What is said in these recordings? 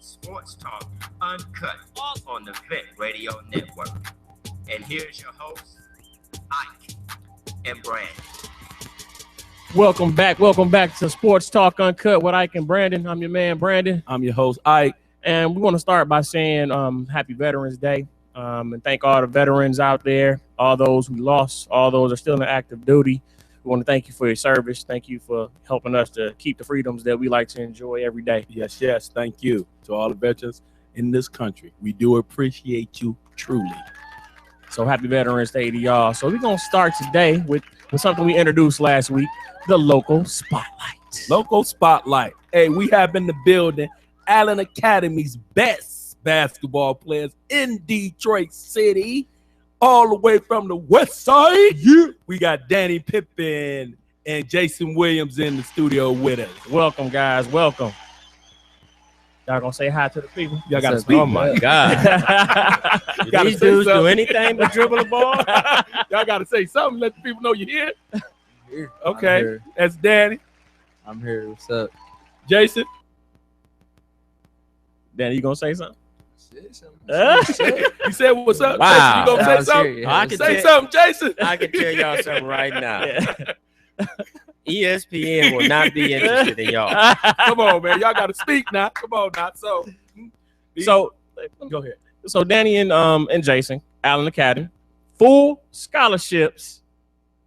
Sportstalk, Uncut on the Vet Radio Network. And here's your host, Ike and Brandan. Welcome back to Sports Talk Uncut with Ike and Brandan. I'm your man, Brandan. I'm your host, Ike. And we want to start by saying Happy Veterans Day. And thank all the veterans out there, all those we lost, all those are still in active duty. We want to thank you for your service. Thank you for helping us to keep the freedoms that we like to enjoy every day. Yes. Thank you to all the veterans in this country. We do appreciate you truly. So happy Veterans Day to y'all. So we're going to start today with something we introduced last week, the local spotlight. Local spotlight. Hey, we have in the building Allen Academy's best basketball players in Detroit City, all the way from the west side. Yeah. We got Danny Pippen and Jason Williams in the studio with us. Welcome, guys. Welcome. Y'all gonna say hi to the people? Y'all gotta speak. Oh my God. These dudes do anything but dribble the ball? Y'all gotta say something. Let the people know you're here. Okay. Here. That's Danny. I'm here. What's up? Jason. Danny, you gonna say something? You said what's up? Wow. Jason, you gonna say something? I can Say something, Jason. I can tell y'all something right now. ESPN will not be interested in y'all. Come on, man. Y'all gotta speak now. Come on now. So go ahead. So Danny and Jason, Allen Academy, full scholarships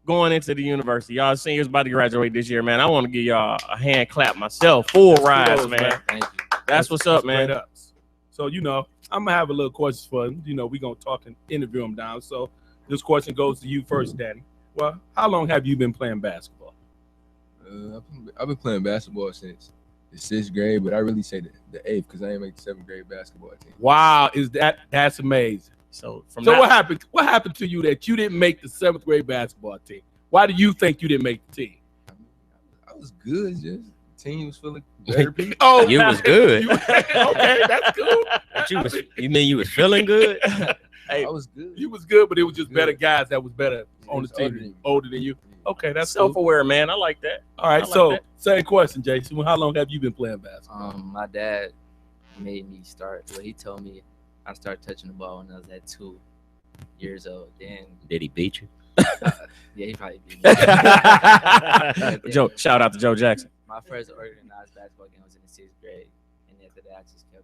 going into the university. Y'all seniors about to graduate this year, man. I want to give y'all a hand clap myself. Full rise, man. Thank you. That's what's up, man. Straight up. So, I'm going to have a little question for him. We're going to talk and interview him down. So this question goes to you first, Danny. Well, how long have you been playing basketball? I've been playing basketball since the 6th grade, but I really say the 8th because I didn't make the 7th grade basketball team. Wow, that's amazing. So what happened? What happened to you that you didn't make the 7th grade basketball team? Why do you think you didn't make the team? I was good, just the team was full of better people. Oh, You was good. Okay, that's cool. But you mean you was feeling good? Hey, I was good. you was good, but it was just Good. better guys that was better on the was older than team, me. older than you. Okay, that's cool. self-aware, man. I like that. All right, I like so that. same question, Jason. How long have you been playing basketball? My dad made me start. Well, he told me I started touching the ball when I was at 2 years old. Then, Did he beat you? yeah, he probably beat me. Joe, shout out to Joe Jackson. My first organized basketball game was in the 6th grade, and after that, I just kept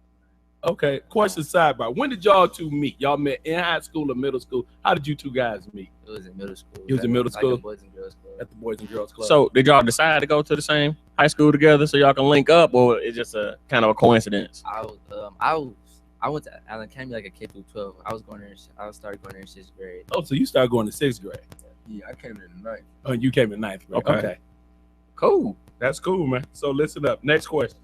playing. Okay, question sidebar. When did y'all two meet? Y'all met in high school or middle school? How did you two guys meet? It was in middle school. It was in middle school? Like a Boys and Girls Club. At the Boys and Girls Club. So did y'all decide to go to the same high school together so y'all can link up, or it's just a kind of a coincidence? I went to Allen Academy like a K through 12. I started going there in 6th grade. Oh, so you started going to 6th grade. Yeah, I came in the 9th. Oh, you came in 9th grade. Okay. Okay. Cool. That's cool, man. So listen up. Next question.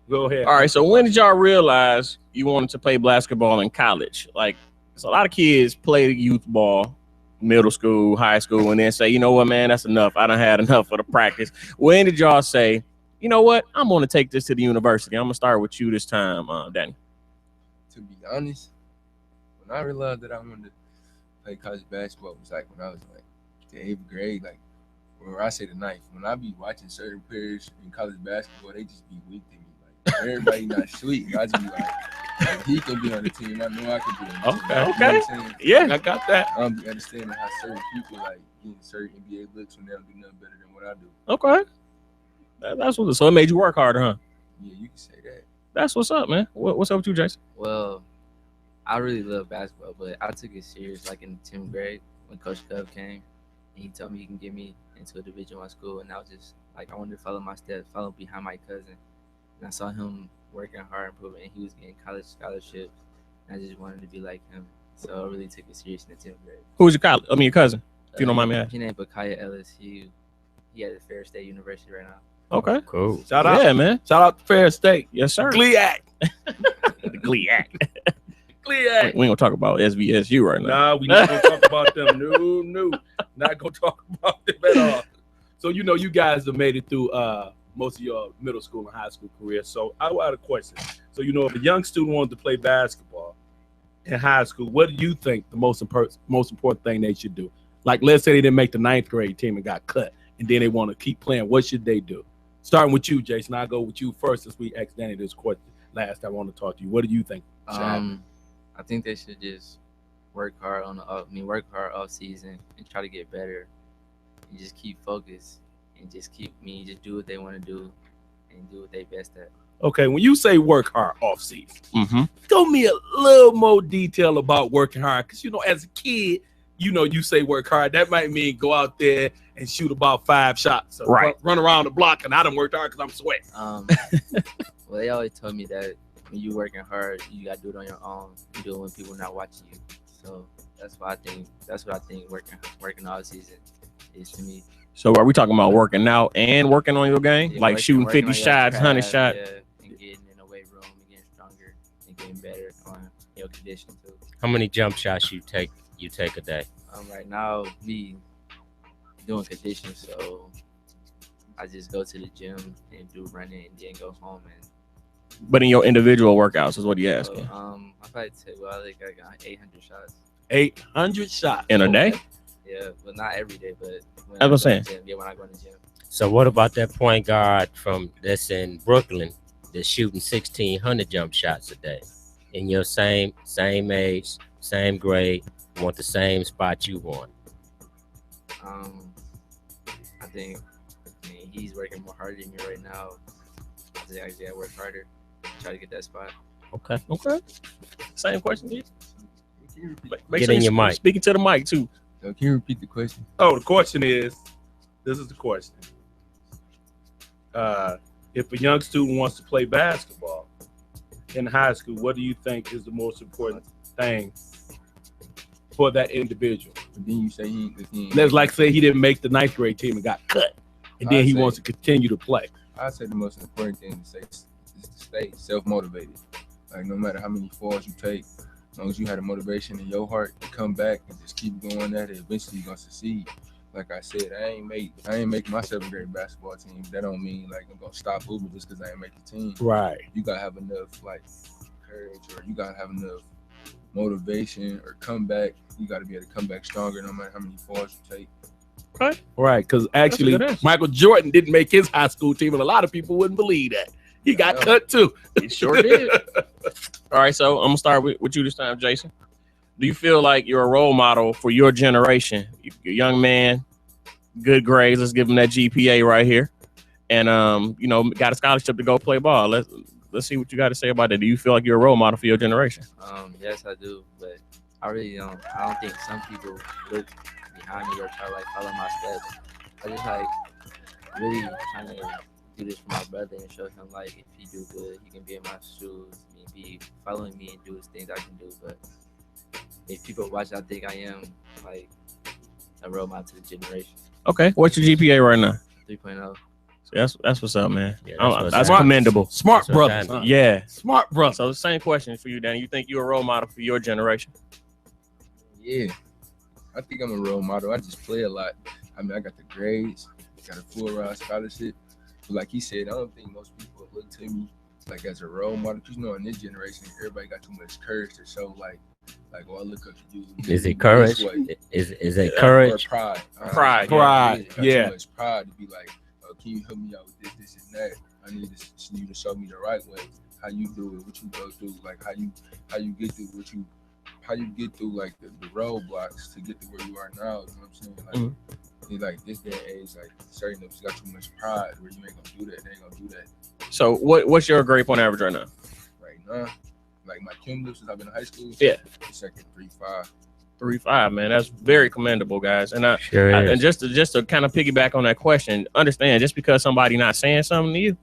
Go ahead. All right, so when did y'all realize you wanted to play basketball in college? Like, there's a lot of kids play youth ball, middle school, high school, and then say, you know what, man, that's enough. I done had enough of the practice. When did y'all say, you know what, I'm going to take this to the university? I'm going to start with you this time, Danny. To be honest, when I realized that I wanted to play college basketball, it was like when I was like the 8th grade, like when I say the 9th. When I be watching certain players in college basketball, they just be weak to me. Like everybody not sweet. I just be like, if he can be on the team, I know I can be on the team. Okay, You know okay. what I'm saying? Yeah. I got that. I don't be understanding how certain people like getting certain NBA looks when they don't do nothing better than what I do. Okay. That's what. So it made you work harder, huh? Yeah, you can say that. That's what's up, man. What's up with you, Jason? Well, I really love basketball, but I took it serious like in the 10th grade when Coach Cub came and he told me he can get me into a Division I school, and I was just like, I wanted to follow my steps, follow behind my cousin, and I saw him working hard, improving, and he was getting college scholarships, and I just wanted to be like him, so I really took it serious in the 10th grade. Who's your cousin? If you don't mind me asking. His name Bakaya Ellis. He at Fair State University right now. Okay. Cool. Shout out. Yeah, man. Shout out to Fair State. Yes, sir. GLIAC. The Glee Act. GLIAC. We ain't gonna talk about SVSU right now. Nah, we not gonna talk about them. No. Not gonna talk about them at all. So you guys have made it through most of your middle school and high school career. So I got a question. So if a young student wanted to play basketball in high school, what do you think the most important thing they should do? Like, let's say they didn't make the 9th grade team and got cut, and then they want to keep playing. What should they do? Starting with you, Jason. I'll go with you first since we asked Danny this question. last time I want to talk to you. What do you think? I think they should just work hard work hard off season and try to get better and just keep focused and just just do what they want to do and do what they best at. Okay, when you say work hard off season, Mm-hmm. tell me a little more detail about working hard. Because, as a kid, you say work hard. That might mean go out there and shoot about 5 shots. Or Right. Run around the block, and I done worked hard because I'm sweating. Well, they always told me that when you working hard, you got to do it on your own. You do it when people not watching you. So that's what I think working all season is to me. So are we talking about working out and working on your game? Yeah, like shooting working 50 on your shots, 100 craft, shots? yeah, and getting in the weight room and getting stronger and getting better on your condition too. How many jump shots you take a day? Right now, me doing conditioning, so I just go to the gym and do running and then go home and. But in your individual workouts is what he asking. I probably take I got 800 shots. 800 shots. In a day? Yeah, but not every day, but when That's what I'm I go saying. to the gym, yeah, when I go to the gym. So what about that point guard that's in Brooklyn that's shooting 1,600 jump shots a day? In your same age, same grade, want the same spot you want? I think he's working more harder than me right now. I think I gotta work harder, try to get that spot. Okay. Same question, dude. Make Get sure in you your mic. Speaking to the mic too. Can you repeat the question? Oh, the question is, this is the question. If a young student wants to play basketball in high school, what do you think is the most important thing for that individual? But then you say he ain't. Let's like say he didn't make the 9th grade team and got cut, and then I'd he say- wants to continue to play. I say the most important thing to say is to stay self-motivated. Like no matter how many falls you take, as long as you had a motivation in your heart to come back and just keep going at it, eventually you're gonna succeed. Like I said, I ain't make my 7th grade basketball team. That don't mean like I'm gonna stop hooping just because I ain't make the team. Right. You gotta have enough like courage, or you gotta have enough motivation or come back. You gotta be able to come back stronger no matter how many falls you take. Right, because actually good answer. Michael Jordan didn't make his high school team, and a lot of people wouldn't believe that. He got Yeah. cut too. He sure did. All right, so I'm gonna start with you this time, Jason. Do you feel like you're a role model for your generation? You're a young man, good grades. Let's give him that GPA right here, and got a scholarship to go play ball. Let's see what you got to say about that. Do you feel like you're a role model for your generation? Yes, I do, but I really don't. I don't think some people look behind me or try to like follow my steps. I just like really trying to do this for my brother and show him like if he do good, he can be in my shoes and be following me and do his things I can do. But if people watch, I think I am like a role model to the generation. Okay, what's your GPA right now? 3.0. So that's what's up, man. Yeah, That's what's commendable. Smart That's what brother. I'm Son. Yeah. Smart brother. So the same question for you, Danny. You think you're a role model for your generation? Yeah, I think I'm a role model. I just play a lot. I mean, I got the grades, got a full ride scholarship. But like he said, I don't think most people look to me like as a role model. Because in this generation, everybody got too much courage to show like, oh, I look up to you. Is it This courage? way. Is it Or courage? pride. Pride, Pride, Got yeah. Too much pride to be like, oh, can you help me out with this, and that? I need you to show me the right way. How you do it, what you go through, like how you get through how you get through like the roadblocks to get to where you are now. You know what I'm saying? Like, it's like this day and age, like certain of us got too much pride where you ain't gonna do that. They ain't gonna do that So what's your grade point average right now? right now. Like my cumulative since I've been in high school. Yeah. Second 3.5. 3.5, man. That's very commendable, guys. And Sure is. and just to kind of piggyback on that question, understand just because somebody not saying something to you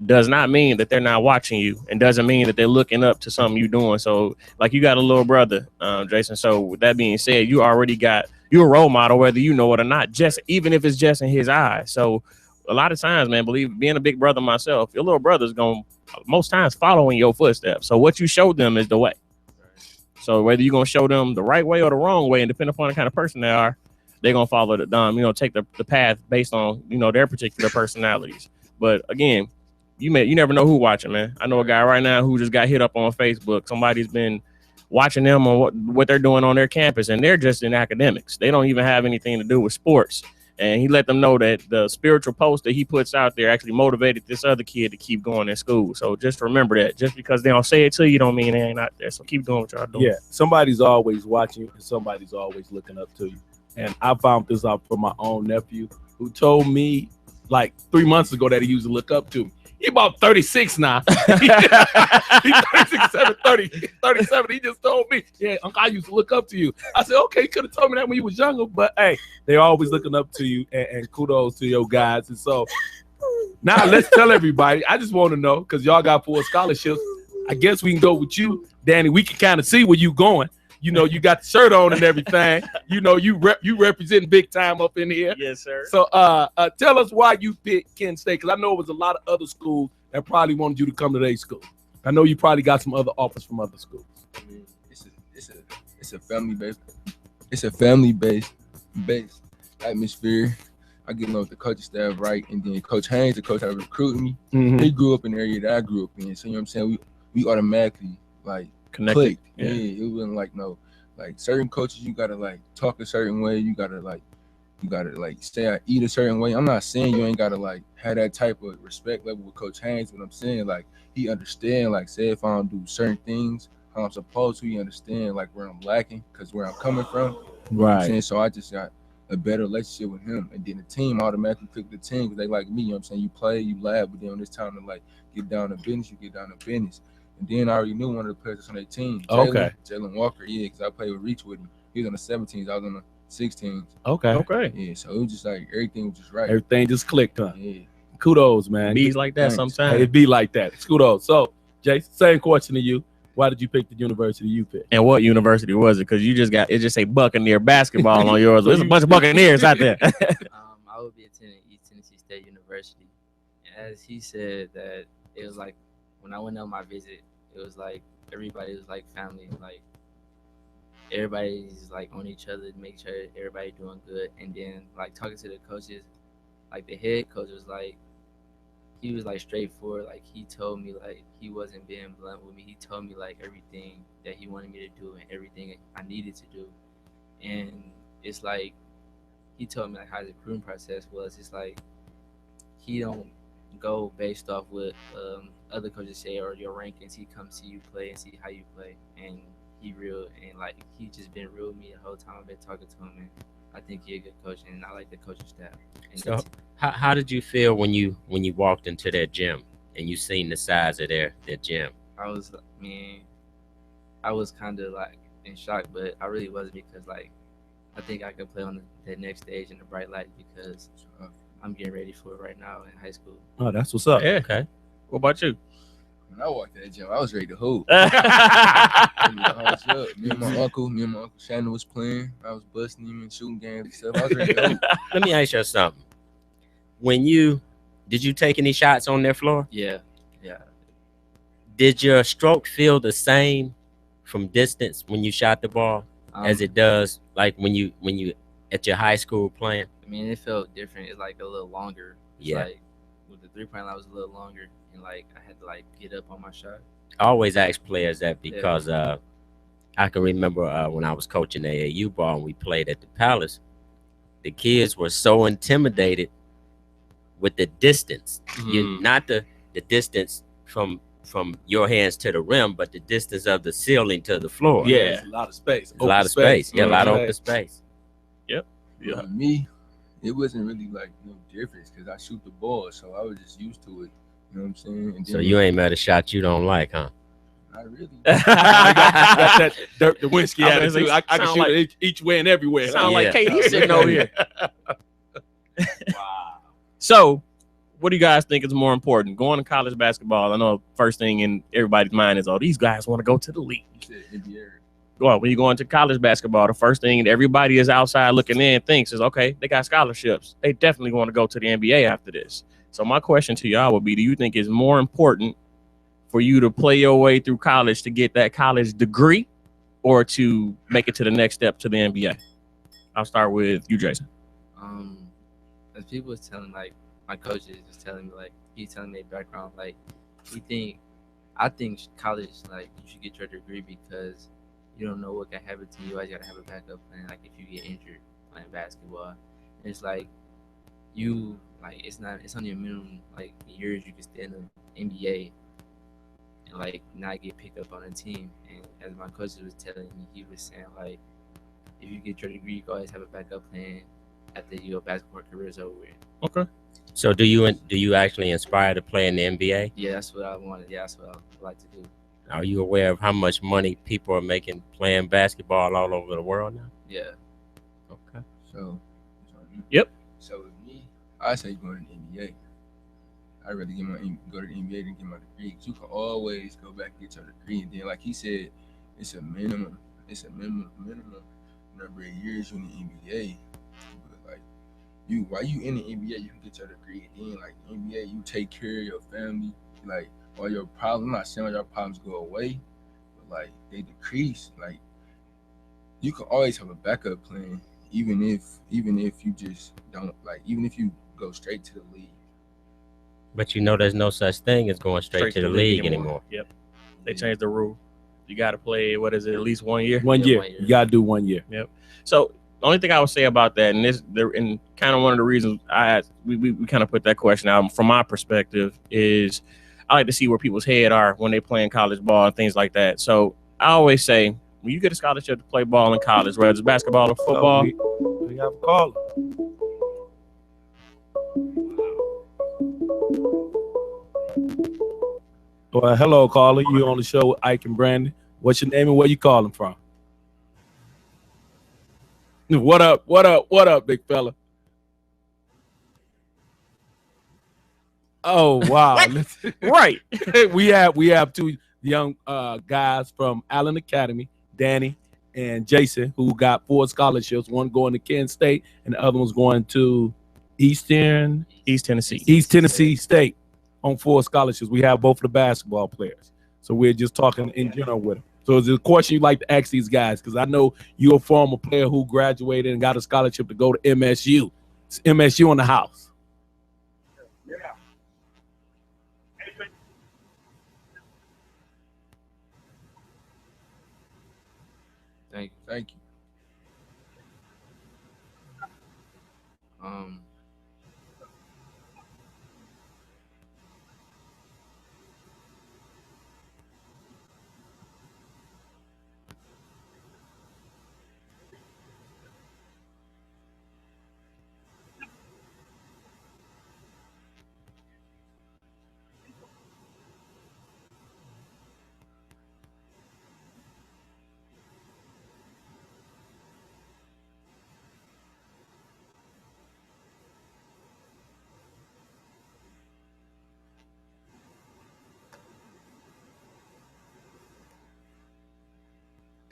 does not mean that they're not watching you, and doesn't mean that they're looking up to something you're doing. So like you got a little brother, Jason. So with that being said, you're a role model, whether you know it or not, just even if it's just in his eyes. So a lot of times, man, being a big brother myself, your little brother's gonna most times follow in your footsteps. So what you show them is the way. So whether you're gonna show them the right way or the wrong way, and depending upon the kind of person they are, they're gonna follow take the path based on their particular personalities. But again, you never know who watching, man. I know a guy right now who just got hit up on Facebook. Somebody's been watching them on what they're doing on their campus, and they're just in academics. They don't even have anything to do with sports. And he let them know that the spiritual post that he puts out there actually motivated this other kid to keep going in school. So just remember that. Just because they don't say it to you don't mean they ain't out there. So keep doing what y'all doing. Yeah, somebody's always watching you and somebody's always looking up to you. And I found this out from my own nephew who told me like 3 months ago that he used to look up to me. He about 36 now. He's 36, 37. He just told me, yeah, Uncle, I used to look up to you. I said, okay, you could have told me that when you was younger, but hey, they're always looking up to you, and kudos to your guys. And so now let's tell everybody. I just want to know, because y'all got 4 scholarships. I guess we can go with you, Danny. We can kind of see where you going. You know, you got the shirt on and everything. You know, you representing big time up in here. Yes, sir. So tell us why you picked Kent State, because I know it was a lot of other schools that probably wanted you to come to their school. I know you probably got some other offers from other schools. I mean, it's a family-based atmosphere. I get along with the coaching staff, right? And then Coach Haynes, the coach that recruited me, he grew up in the area that I grew up in. So you know what I'm saying? We automatically like Connected. clicked. Yeah. It wasn't like certain coaches you gotta like talk a certain way. You gotta say I eat a certain way. I'm not saying you ain't gotta like have that type of respect level with Coach Haynes, but I'm saying like he understand, like say if I don't do certain things how I'm supposed to, he understand like where I'm lacking because where I'm coming from. You know what I'm saying? So I just got a better relationship with him, and then the team automatically picked the team because they like me. You know what I'm saying? You play, you laugh, but then when it's time to like get down to business, you get down to business. And then I already knew one of the players on their team. Jalen Walker, yeah, because I played with Reach with him. He was on the 17s, I was on the 16s. Okay. Yeah, so it was just like everything was just right. Everything just clicked, huh? Yeah. Kudos, man. Bees like that Thanks. sometimes. It be like that. It's kudos. So, Jason, same question to you. Why did you pick the university you picked? And what university was it? Because you just got it. Just say Buccaneer basketball on yours. There's a bunch of Buccaneers out there. I would be attending East Tennessee State University. As he said that it was like when I went on my visit, it was like everybody was like family, like everybody's like on each other to make sure everybody doing good. And then like talking to the coaches, like the head coach was like, he was like straightforward. Like he told me like he wasn't being blunt with me. He told me like everything that he wanted me to do and everything I needed to do. And it's like he told me like how the recruiting process was. It's like he don't go based off what other coaches say or your rankings. He comes see you play and see how you play. And he real, and like he just been real with me the whole time I've been talking to him. And I think he a good coach, and I like the coaching staff. And So how did you feel when you walked into that gym and you seen the size of their gym? I was kind of like in shock, but I really wasn't, because like I think I could play on the next stage in the bright light, because I'm getting ready for it right now in high school. Oh, that's what's up. Yeah. Okay. What about you? When I walked in that gym, I was ready to hoop. yeah. Me and my uncle Shannon was playing. I was busting him and shooting games and stuff. I was ready to hoop. Let me ask you something. Did you take any shots on their floor? Yeah. Did your stroke feel the same from distance when you shot the ball as it does like when you at your high school playing? I mean, it felt different. It's like a little longer. It's Yeah. like with the 3-point line, was a little longer, and like I had to like get up on my shot. I always ask players that because I can remember when I was coaching AAU ball and we played at the Palace, the kids were so intimidated with the distance. Not the distance from your hands to the rim, but the distance of the ceiling to the floor. Yeah, it's a lot of space. A lot of space. Yeah, a lot of Okay. open space. Yeah. For me, it wasn't really like no difference because I shoot the ball, so I was just used to it. You know what I'm saying? And So you ain't met a shot you don't like, huh? not really. I got that Dirk Nowinski I was attitude. gonna say, I can sound shoot like- it each way and everywhere. Sound Yeah. like KD sitting over here. Wow. So, what do you guys think is more important? Going to college basketball. I know first thing in everybody's mind is, oh, these guys want to go to the league. You said NBA. Well, when you go into college basketball, the first thing everybody is outside looking in thinks is, okay, they got scholarships. They definitely want to go to the NBA after this. So my question to y'all would be, do you think it's more important for you to play your way through college to get that college degree or to make it to the next step to the NBA? I'll start with you, Jason. As people was telling, like my coach is just telling me, like he's telling me background, like I think college, like you should get your degree because you don't know what can happen to you. You always gotta have a backup plan. Like if you get injured playing basketball, and it's like you like it's only a minimum like years you can stay in the NBA and like not get picked up on a team. And as my coach was telling me, he was saying like if you get your degree, you can always have a backup plan after your basketball career is over with. Okay. So do you actually aspire to play in the NBA? Yeah, that's what I wanted. Yeah, that's what I would like to do. Are you aware of how much money people are making playing basketball all over the world now? Yeah. Okay. So, Yep. So with me, I say go to the NBA. I'd rather go to the NBA than get my degree. 'Cause you can always go back and get your degree, and then like he said, it's a minimum number of years you in the NBA. But like while you in the NBA, you can get your degree, and then like the NBA, you take care of your family, like all your problems. I'm not saying all your problems go away, but like they decrease. Like you can always have a backup plan, even if you just don't even if you go straight to the league. But you know there's no such thing as going straight to the league anymore. Yep. They changed the rule. You got to play, what is it, at least 1 year? 1 year. You got to do 1 year. Yep. So the only thing I would say about that, and kind of one of the reasons we kind of put that question out from my perspective is I like to see where people's head are when they playing college ball and things like that. So I always say, when you get a scholarship to play ball in college, whether it's basketball or football. We have a caller. Well, hello, caller. You on the show with Ike and Brandan. What's your name and where you calling from? What up? What up? What up, big fella? Oh wow! Right. we have two young guys from Allen Academy, Danny and Jason, who got 4 scholarships. One going to Kent State, and the other one's going to East Tennessee State on 4 scholarships. We have both of the basketball players, so we're just talking in general with them. So is there a question you'd like to ask these guys? Because I know you're a former player who graduated and got a scholarship to go to MSU. It's MSU in the house. Yeah. Thank you. Thank you.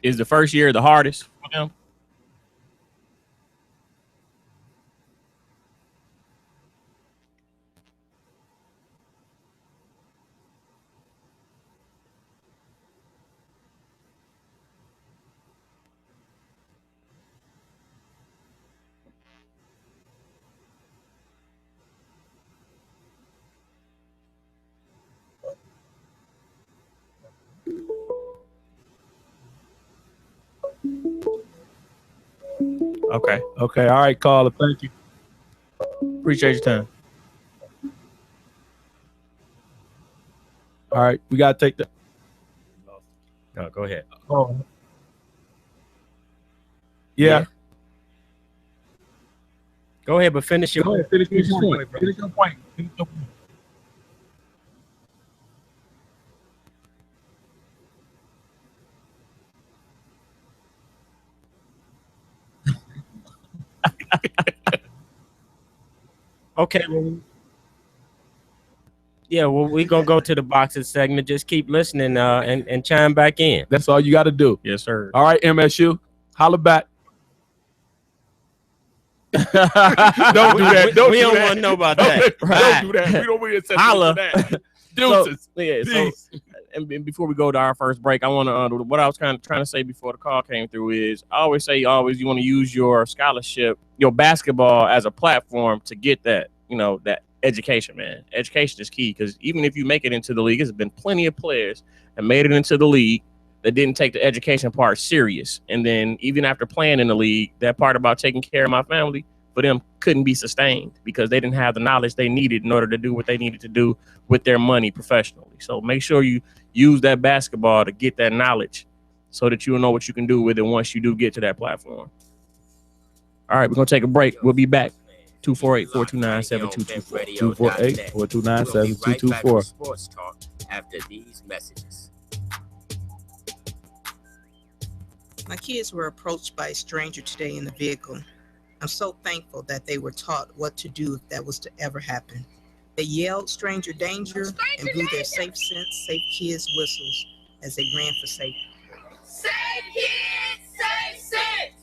Is the first year the hardest for them? Okay. Okay. All right, caller. Thank you. Appreciate your time. All right. We got to take the. No, go ahead. Oh. Yeah. Go ahead, but finish your point. Finish your point. Finish your point. Okay. Yeah, well, we're going to go to the boxing segment. Just keep listening and chime back in. That's all you got to do. Yes, sir. All right, MSU. Holla back. Don't do that. We don't want to know about that. Don't do that. We don't want to Holla. that. Deuces. And before we go to our first break, I want to what I was kind of trying to say before the call came through is I always say you want to use your scholarship, your basketball as a platform to get that, that education, man. Education is key because even if you make it into the league, there's been plenty of players that made it into the league that didn't take the education part serious. And then even after playing in the league, that part about taking care of my family, for them couldn't be sustained because they didn't have the knowledge they needed in order to do what they needed to do with their money professionally. So make sure you use that basketball to get that knowledge so that you'll know what you can do with it once you do get to that platform. All right, we're going to take a break. We'll be back. 248-429-7224. 248-429-7224. Sports Talk after these messages. My kids were approached by a stranger today in the vehicle. I'm so thankful that they were taught what to do if that was to ever happen. They yelled stranger danger and blew their safe sense, safe kids whistles as they ran for safety. Safe kids, safe sense.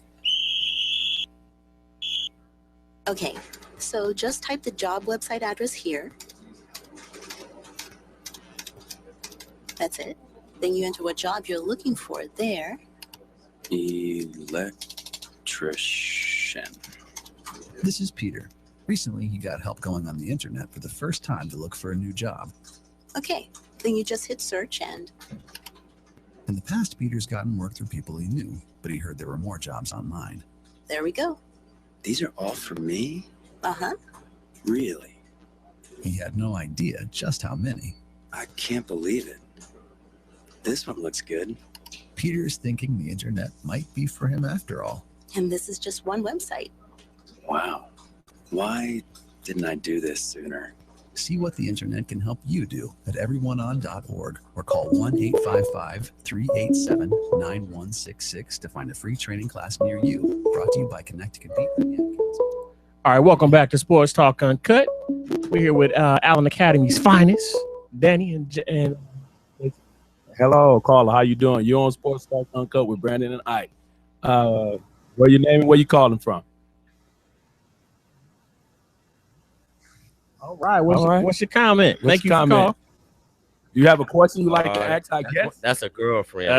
Okay, so just type the job website address here. That's it. Then you enter what job you're looking for there. Electrician. This is Peter. Recently, he got help going on the internet for the first time to look for a new job. Okay, then you just hit search and... In the past, Peter's gotten work through people he knew, but he heard there were more jobs online. There we go. These are all for me? Uh-huh. Really? He had no idea just how many. I can't believe it. This one looks good. Peter's thinking the internet might be for him after all. And this is just one website. Wow. Why didn't I do this sooner? See what the internet can help you do at everyoneon.org or call 1-855-387-9166 to find a free training class near you. Brought to you by Connect to Compete. All right, welcome back to Sports Talk Uncut. We're here with Allen Academy's finest, Danny and Hello, caller. How you doing? You're on Sportstalk Uncut with Brandon and Ike. Where your name and where you calling from? All right. What's your comment? Thank you for calling. You have a question you like to ask? I guess that's a girlfriend.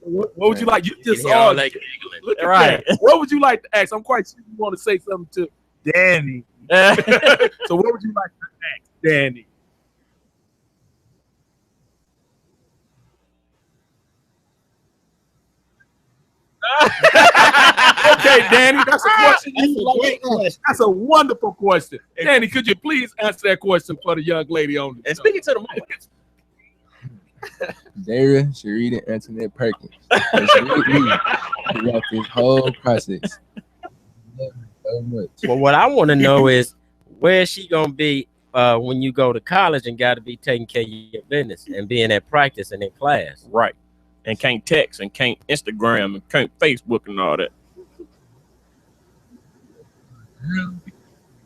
What would you like? You just all like look at right. That. What would you like to ask? I'm quite sure you want to say something to Danny. So what would you like to ask Danny? Okay, Danny, that's a question. That's a wonderful question. Danny, could you please answer that question for the young lady on the and speaking to the mic? Daria, Sharita, Antoinette Perkins. We got this whole process. So much. Well, what I want to know is where is she gonna be when you go to college and got to be taking care of your business and being at practice and in class, right? And can't text and can't Instagram and can't Facebook and all that.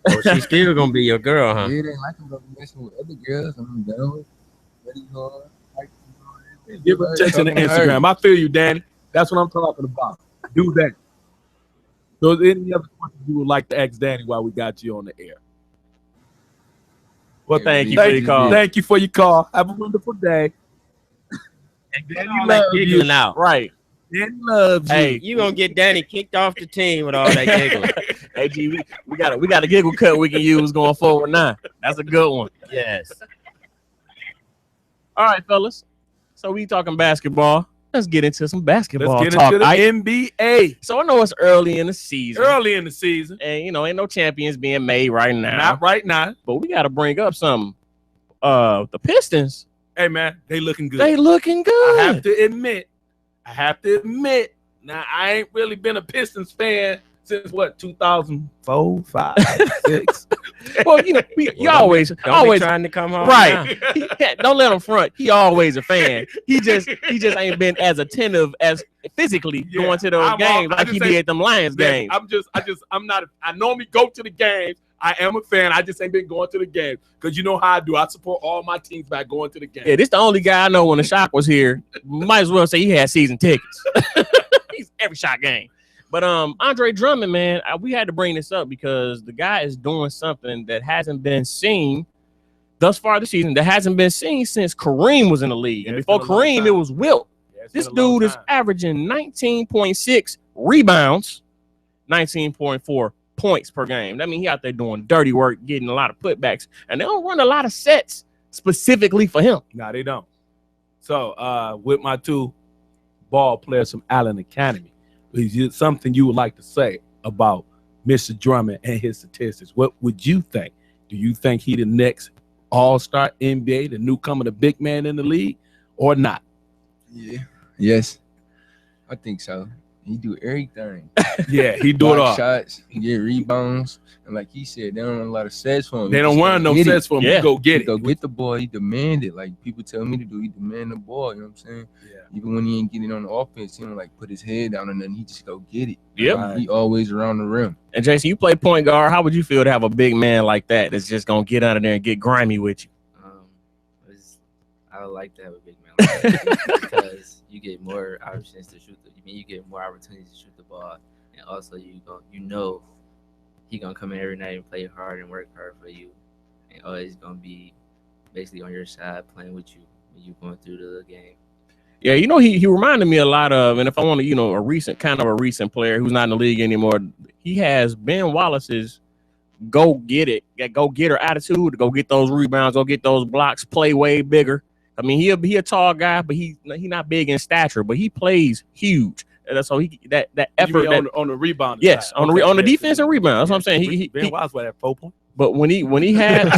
Oh, she's still gonna be your girl, huh? Yeah, they like them messing with other girls. I'm done with. Give her a text on the Instagram. I feel you, Danny. That's what I'm talking about. Do that. So, is there any other questions you would like to ask Danny while we got you on the air? Well, thank you for your call. Thank you for your call. Have a wonderful day. And Danny loves you. Out. Right. Danny loves you. Hey, you gonna get Danny kicked off the team with all that giggling. Hey, G, we got a giggle cut we can use going forward now. That's a good one. Yes. All right, fellas. So we talking basketball. Let's get into some basketball. Let's get into the NBA. So I know it's early in the season. And ain't no champions being made right now. Not right now. But we got to bring up something. The Pistons. Hey man, they looking good. They looking good. I have to admit. Now I ain't really been a Pistons fan since what 2004, 5, 6. Well, you always trying to come home, right? Don't let him front. He always a fan. He just ain't been as attentive as physically going to those games like he did at them Lions games. I'm not. I normally go to the games. I am a fan. I just ain't been going to the game because you know how I do. I support all my teams by going to the game. Yeah, this the only guy I know when the Shock was here. Might as well say he had season tickets. He's every Shock game. But Andre Drummond, man, we had to bring this up because the guy is doing something that hasn't been seen thus far this season. That hasn't been seen since Kareem was in the league. And before Kareem, it was Wilt. This dude is averaging 19.6 rebounds, 19.4 points per game. That means he out there doing dirty work, getting a lot of putbacks, and they don't run a lot of sets specifically for him. No, they don't. So with my two ball players from Allen Academy, is it something you would like to say about Mr. Drummond and his statistics, what would you think? Do you think he the next all-star NBA, the newcomer, the big man in the league, or not? Yeah. Yes. I think so. He do everything. Yeah, he do it all. Shots, he get rebounds, and like he said, they don't want a lot of sets for him. They don't want no sets for him. Yeah. He go get it. Go get the ball. He demand it. Like people tell me to do. He demand the ball. You know what I'm saying? Yeah. Even when he ain't getting on the offense, he don't like put his head down and then he just go get it. Yep. Like, he always around the rim. And Jason, you play point guard. How would you feel to have a big man like that that's just gonna get under there and get grimy with you? I would like to have a big man like that because you get more options to shoot. You get more opportunities to shoot the ball, and also you know he gonna come in every night and play hard and work hard for you, and always gonna be basically on your side playing with you when you going through the game. Yeah, you know, he reminded me a lot of, and if I want to, a recent player who's not in the league anymore, he has Ben Wallace's go get it, go getter attitude to go get those rebounds, go get those blocks, play way bigger. I mean, he a tall guy, but he not big in stature, but he plays huge. So that effort on the rebound. Yes, side. on the defense and rebound. That's what I'm saying. Ben Wallace was at 4 points. But when he had,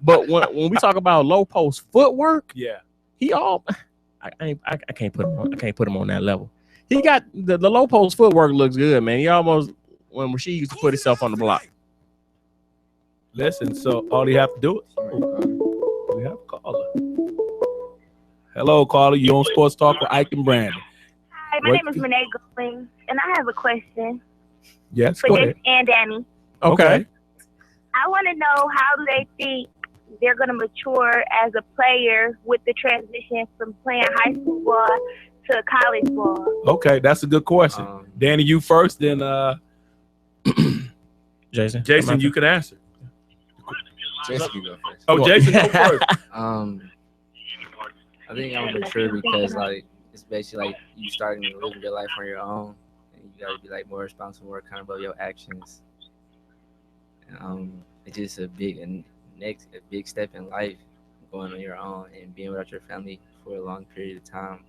but when we talk about low post footwork, yeah, I can't put him on that level. He got the low post footwork looks good, man. He almost when Rasheed used to put himself on the block. Listen, so all you have to do is we have a caller. Hello, caller. You on Sports Talk with Ike and Brandan. Hi, my name is Renee Golding, and I have a question. Yes, for go Jason ahead. and Danny. Okay. I want to know, how do they think they're going to mature as a player with the transition from playing high school ball to college ball? Okay, that's a good question. Danny, you first, then Jason. Jason, you can answer. Jason can go first. Oh, Jason, go first. I think I'm mature because it's basically you starting to live your life on your own, and you gotta be more responsible, more accountable of your actions. It's just a big step in life, going on your own and being without your family for a long period of time.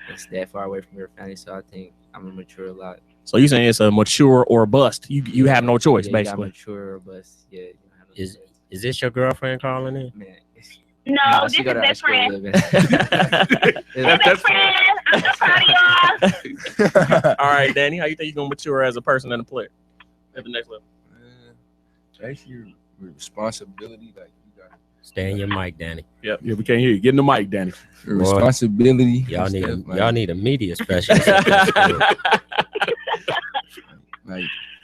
It's that far away from your family, so I think I'm gonna mature a lot. So you saying it's a mature or bust? You have no choice, basically. Mature or bust. Yeah. Is this your girlfriend calling in? Man. No, this is best friend. Best friend. I'm so proud of y'all. All right, Danny, how you think you're gonna mature as a person and a player at the next level? Actually, your responsibility, you got. Stay in your mic, Danny. Yep. Yeah, we can't hear you. Get in the mic, Danny. Your responsibility. Y'all need a media specialist. Like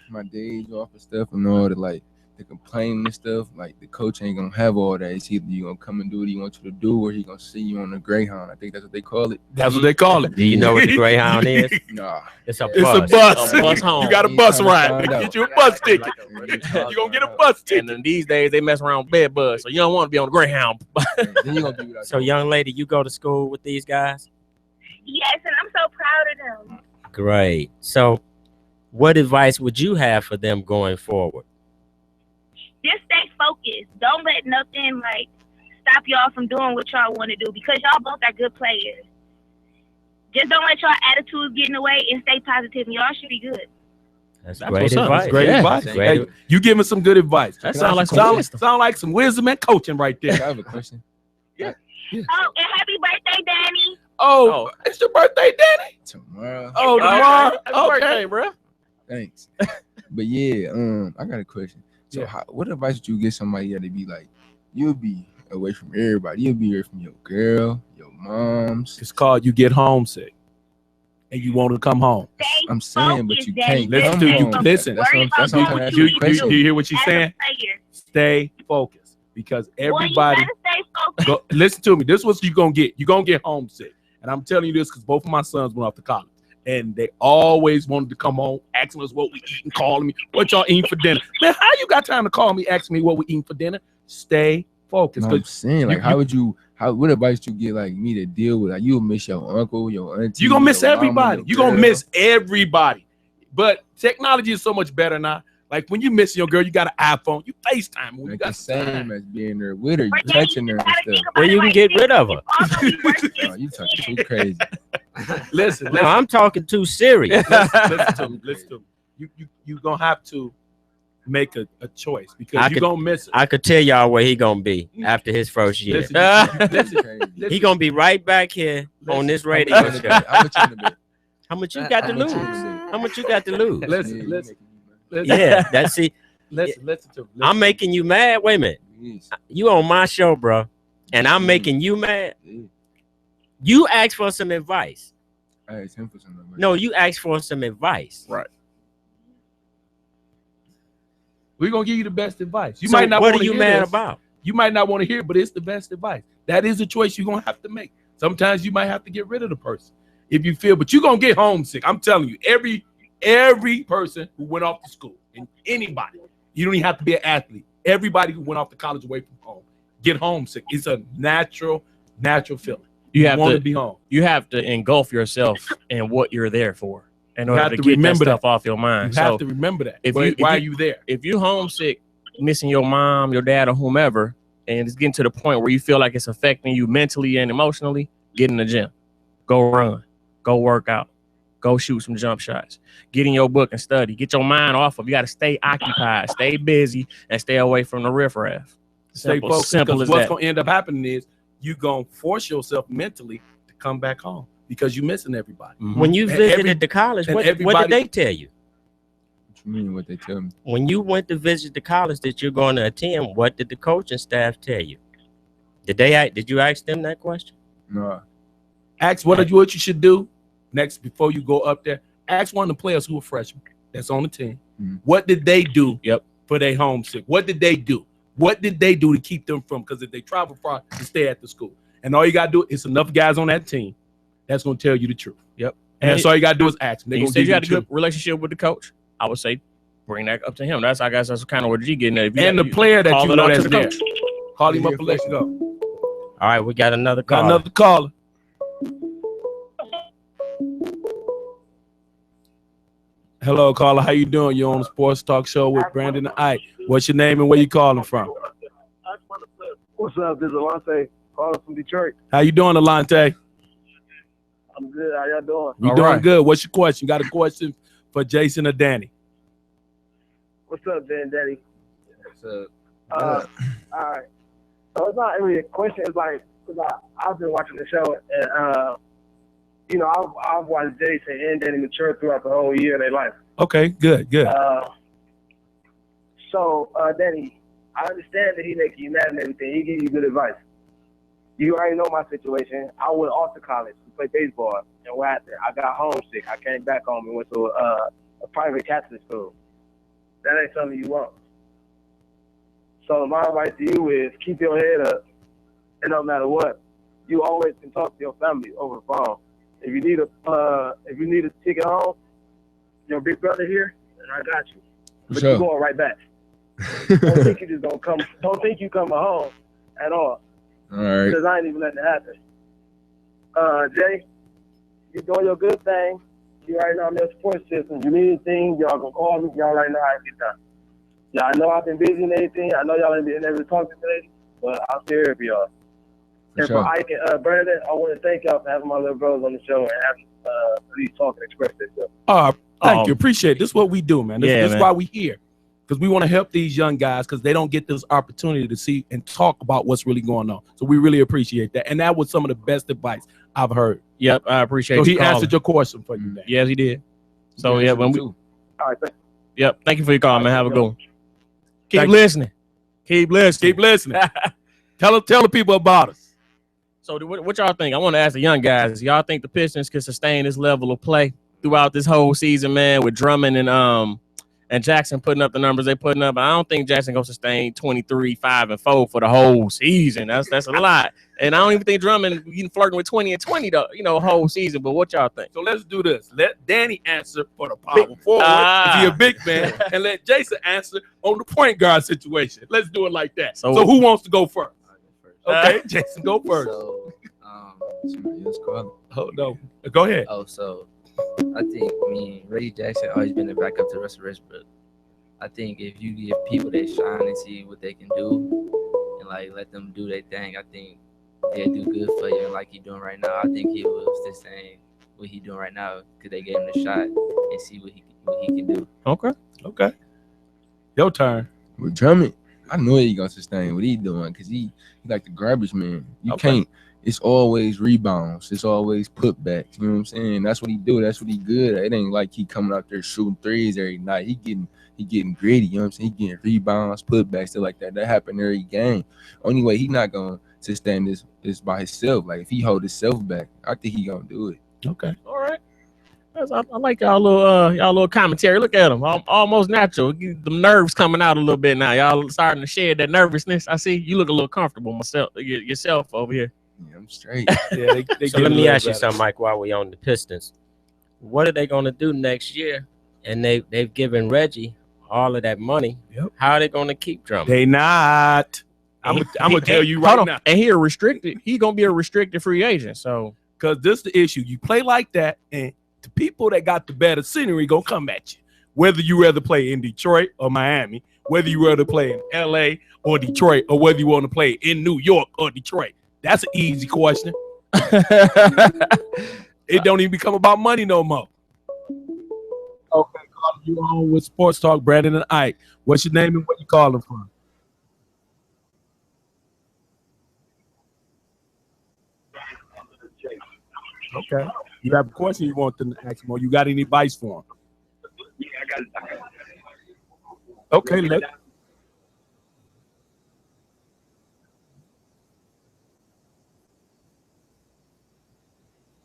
my days off and stuff, and all the the complaining and stuff, the coach ain't gonna have all that. It's either you gonna come and do what he wants you to do, or he gonna see you on the Greyhound. I think that's what they call it. That's what they call it. Do you know what the Greyhound is? Nah. It's a bus. A bus home. You got a bus ride. Get you a bus ticket. You gonna get a bus ticket. And then these days they mess around with bed bugs, so you don't want to be on the Greyhound. Then you gonna do that. So, young lady, you go to school with these guys? Yes, and I'm so proud of them. Great. So, what advice would you have for them going forward? Just stay focused. Don't let nothing stop y'all from doing what y'all want to do, because y'all both are good players. Just don't let y'all attitudes get in the way and stay positive, and y'all should be good. That's great advice. That's great advice. Hey, you giving some good advice. That sounds like some wisdom. Sound like some wisdom and coaching right there. I have a question. Yeah. Oh, and happy birthday, Danny. Oh, it's your birthday, Danny? Tomorrow. Oh, tomorrow. Happy birthday, bro. Thanks. But yeah, I got a question. So what advice would you give somebody that to be you'll be away from everybody. You'll be away from your girl, your moms. It's called you get homesick. And you want to come home. I'm saying, but you can't. Listen to you. Listen. That's what I'm trying to ask you. you a question. Do you hear what she's saying? Stay focused. Because everybody listen to me. This is what you're gonna get. You're gonna get homesick. And I'm telling you this because both of my sons went off to college. And they always wanted to come home, asking us what we eating, calling me, what y'all eating for dinner. Man, how you got time to call me, asking me what we eating for dinner? Stay focused. No, I'm saying, what advice would you get me to deal with? You'll miss your uncle, your auntie. You're gonna miss everybody. Mama, you're gonna miss everybody. But technology is so much better now. When you miss your girl, you got an iPhone, you FaceTime. When you got the same as being there with her, you touching her and stuff. Well, you can get rid of her. Oh, you talking too crazy. Listen, No, I'm talking too serious. listen to me. you gonna have to make a choice because you're gonna miss it. I could tell y'all where he gonna be after his first year. Listen, he gonna be right back here on this radio show. How much you got to lose? How much you got to lose? Listen. Yeah, that's it. Listen to me. I'm making you mad. Wait a minute. You on my show, bro, and I'm making you mad. You asked for some advice. I asked him for some advice. No, you asked for some advice. Right. We're gonna give you the best advice. You So might not. what wanna are you hear mad this. about? You might not want to hear it, but it's the best advice. That is a choice you're gonna have to make. Sometimes you might have to get rid of the person if you feel, but you're gonna get homesick. I'm telling you, every person who went off to school, and anybody, you don't even have to be an athlete. Everybody who went off to college away from home get homesick. It's a natural feeling. You have want to to be home. You have to engulf yourself in what you're there for in You order have to to get that remember stuff that. off your mind. You have to remember that. Why are you there? If you're homesick, missing your mom, your dad, or whomever, and it's getting to the point where you feel like it's affecting you mentally and emotionally, get in the gym. Go run. Go work out. Go shoot some jump shots. Get in your book and study. Get your mind off of. You got to stay occupied, stay busy, and stay away from the riffraff. Stay focused, Simple because as what's that. going to end up happening is you're going to force yourself mentally to come back home because you're missing everybody. When you And visited the college, what did they tell you? What you mean what they tell me? When you went to visit the college that you're going to attend, what did the coaching staff tell you? Did you ask them that question? No. Ask what you should do next before you go up there. Ask one of the players who are freshmen that's on the team. What did they do for their homesick? What did they do? What did they do to keep them from? Because if they travel far, to stay at the school. And all you got to do is enough guys on that team that's going to tell you the truth. Yep. And that's all you got to do is ask them. They're You going to said give you you had the a truth. good relationship with the coach. I would say bring that up to him. I guess that's kind of what you getting at. If you And got- the player that call you it know out to that's the there. coach. Call him up and let you go. All right, we got another Got call. another caller. Hello, caller. How you doing? You're on the Sports Talk Show with Brandon and Ike. What's your name and where you calling from? What's up? This is Alante calling from Detroit. How you doing, Alante? I'm good. How y'all doing? We doing good. What's your question? Got a question for Jason or Danny? What's up, Dan Daddy? What's up? All right. So it's not really a question. It's like, cause I've been watching the show, and you know, I've watched Jason and Danny mature throughout the whole year of their life. Okay, good. So, Danny, I understand that he makes you mad and everything. He gives you good advice. You already know my situation. I went off to college to play baseball, and what happened? I got homesick. I came back home and went to a private Catholic school. That ain't something you want. So my advice to you is keep your head up, and no matter what, you always can talk to your family over the phone. If you need a ticket home, your big brother here, and I got you. But sure. you're going right back. Don't think you just gonna come. Don't think you coming home at all. All right. Because I ain't even letting it happen. Jay, you're doing your good thing. You right now in your support system. You need anything, y'all can call me. Y'all right now how it get done. Yeah, I know I've been busy and everything. I know y'all ain't been able to talk to me today, but I'm still here for y'all. And sure. for Ike and Brandon, I want to thank y'all for having my little brothers on the show and having at least talk and express themselves. Thank you. Appreciate it. This is what we do, man. This is man. why we here. Because we want to help these young guys because they don't get this opportunity to see and talk about what's really going on. So we really appreciate that. And that was some of the best advice I've heard. Yep, I appreciate So you he calling. answered your question for you. Dan. Yes, he did. So yeah, when we All right, thank Yep, thank you for your call, man. Have a good one. Keep Thank you. listening. Keep listening. Keep listening. Tell the people about us. So what y'all think? I want to ask the young guys. Y'all think the Pistons can sustain this level of play throughout this whole season, man, with Drummond and Jackson putting up the numbers they putting up? I don't think Jackson gonna sustain 23, 5, and 4 for the whole season. That's a lot. And I don't even think Drummond flirting with 20 and 20 the whole season. But what y'all think? So let's do this. Let Danny answer for the power forward if he a big man, and let Jason answer on the point guard situation. Let's do it like that. So who wants to go first? Okay, Jason, go first. So, Somebody else calling. Hold on. Go ahead. So I think Reggie Jackson always been the backup to Russell Westbrook. I think if you give people that shine and see what they can do and like let them do their thing, I think they'll do good for you. And like he's doing right now, I think he will sustain what he doing right now because they gave him a shot and see what he can do. Okay. Your turn. With Drummond, I know he gonna sustain what he doing because he like the garbage man. You can't. It's always rebounds. It's always putbacks. You know what I'm saying? That's what he do. That's what he good at. It ain't like he coming out there shooting threes every night. He getting gritty. You know what I'm saying? He getting rebounds, putbacks, stuff like that. That happen every game. Only way he not gonna sustain this by himself. Like if he hold himself back, I think he gonna do it. Okay. All right. I like y'all little commentary. Look at them, almost natural. The nerves coming out a little bit now. Y'all starting to shed that nervousness. I see you look a little comfortable yourself over here. Yeah, I'm straight. Yeah. So let me ask you something, Mike. While we on the Pistons, what are they gonna do next year? And they've given Reggie all of that money. Yep. How are they gonna keep Drummond? They not. I'm gonna tell you right now. And he's gonna be a restricted free agent. So because this is the issue. You play like that, and the people that got the better scenery gonna come at you. Whether you rather play in Detroit or Miami, whether you rather play in LA or Detroit, or whether you want to play in New York or Detroit. That's an easy question. It don't even become about money no more. Okay, calling you on with Sports Talk, Brandon and Ike. What's your name and where you calling from? Okay. You have a question you want them to ask him, or you got any advice for him? Yeah, I got Okay, let.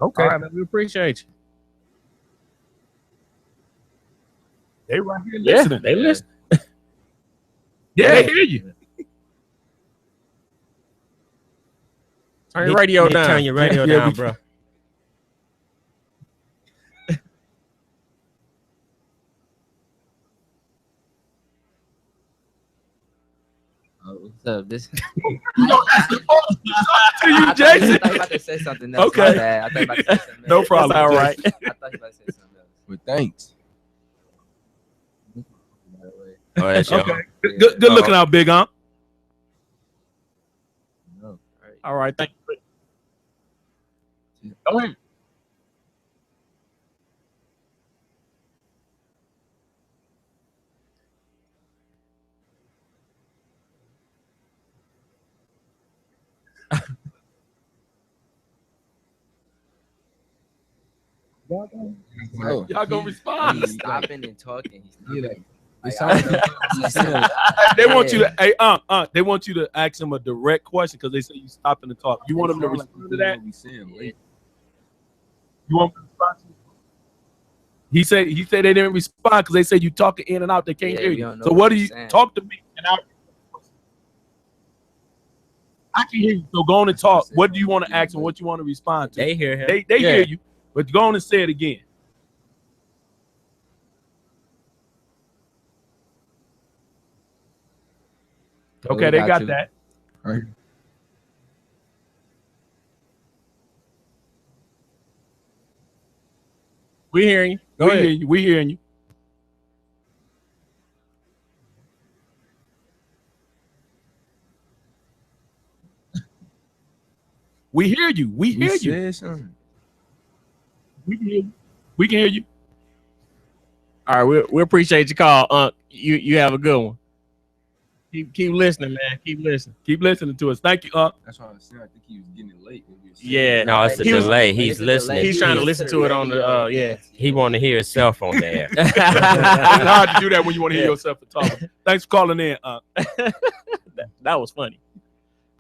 Okay. all right, man, we appreciate you. They right here listening. They listen. Yeah, they hear you. Turn your radio down. Turn your radio down, bro. What's up? This. To you, Jason. I thought you about to say something else. Okay. My bad. I thought you about to say something else. No problem. That's all right. I thought you about to say something else. But thanks. Oh, that's your Okay. Good looking out, big aunt. All right, thank you. Go ahead. Oh, Y'all gonna respond. He's stopping and talking. He's not. Yeah, They want you to, hey, they want you to ask him a direct question because they say you stopping to talk. You want him to respond to that? You want him to respond to it? He said they didn't respond because they said you talking in and out. They can't hear you. So what do you talk to me? And I can hear you. So go on and talk. What do you want to ask him? What you want to respond to? They hear him. They hear you. But go on and say it again. Okay, they got that. All right. We hearing you. Go ahead. We hearing you. We hear you. We hear you. We can hear you. We can hear you. All right, we appreciate your call. You have a good one. Keep listening, man. Keep listening. Keep listening to us. Thank you, That's what I was saying. I think he was getting it late. When we were Yeah. No, it's a delay. He's listening. He's trying to listen to it on the yeah. He want to hear himself on there. It's hard to do that when you want to hear yourself talk. Thanks for calling in. That was funny.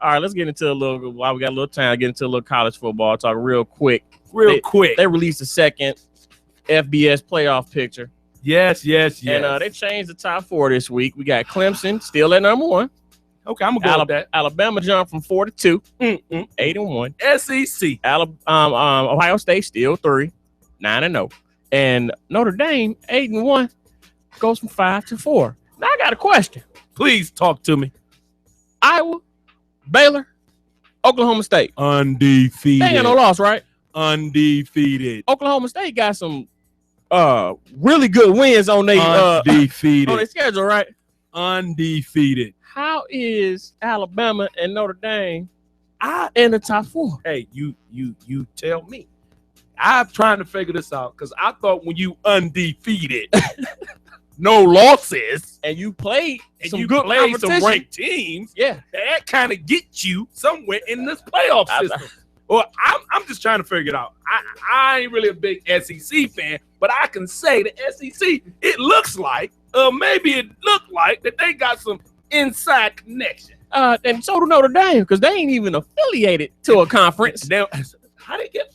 All right, let's get into a little. While we got a little time, get into a little college football talk real quick. They released the second FBS playoff picture. Yes. And they changed the top four this week. We got Clemson still at number one. Okay, I'm gonna go with that. Alabama jumped from 4 to 2, 8-1. SEC. Ohio State still 3, 9-0, and Notre Dame 8-1 goes from 5 to 4. Now I got a question. Please talk to me. Iowa, Baylor, Oklahoma State undefeated. They ain't got no loss, right? Undefeated. Oklahoma State got some really good wins on their undefeated on their schedule, right? Undefeated. How is Alabama and Notre Dame in the top four? Hey, you tell me. I'm trying to figure this out because I thought when you undefeated, no losses, and you played and some you good played some competition. ranked teams, Yeah, that kind of gets you somewhere in this playoff system. Well, I'm just trying to figure it out. I ain't really a big SEC fan, but I can say the SEC, it looks like, maybe it looked like that they got some inside connection. And so do Notre Dame because they ain't even affiliated to a conference. Now, how they get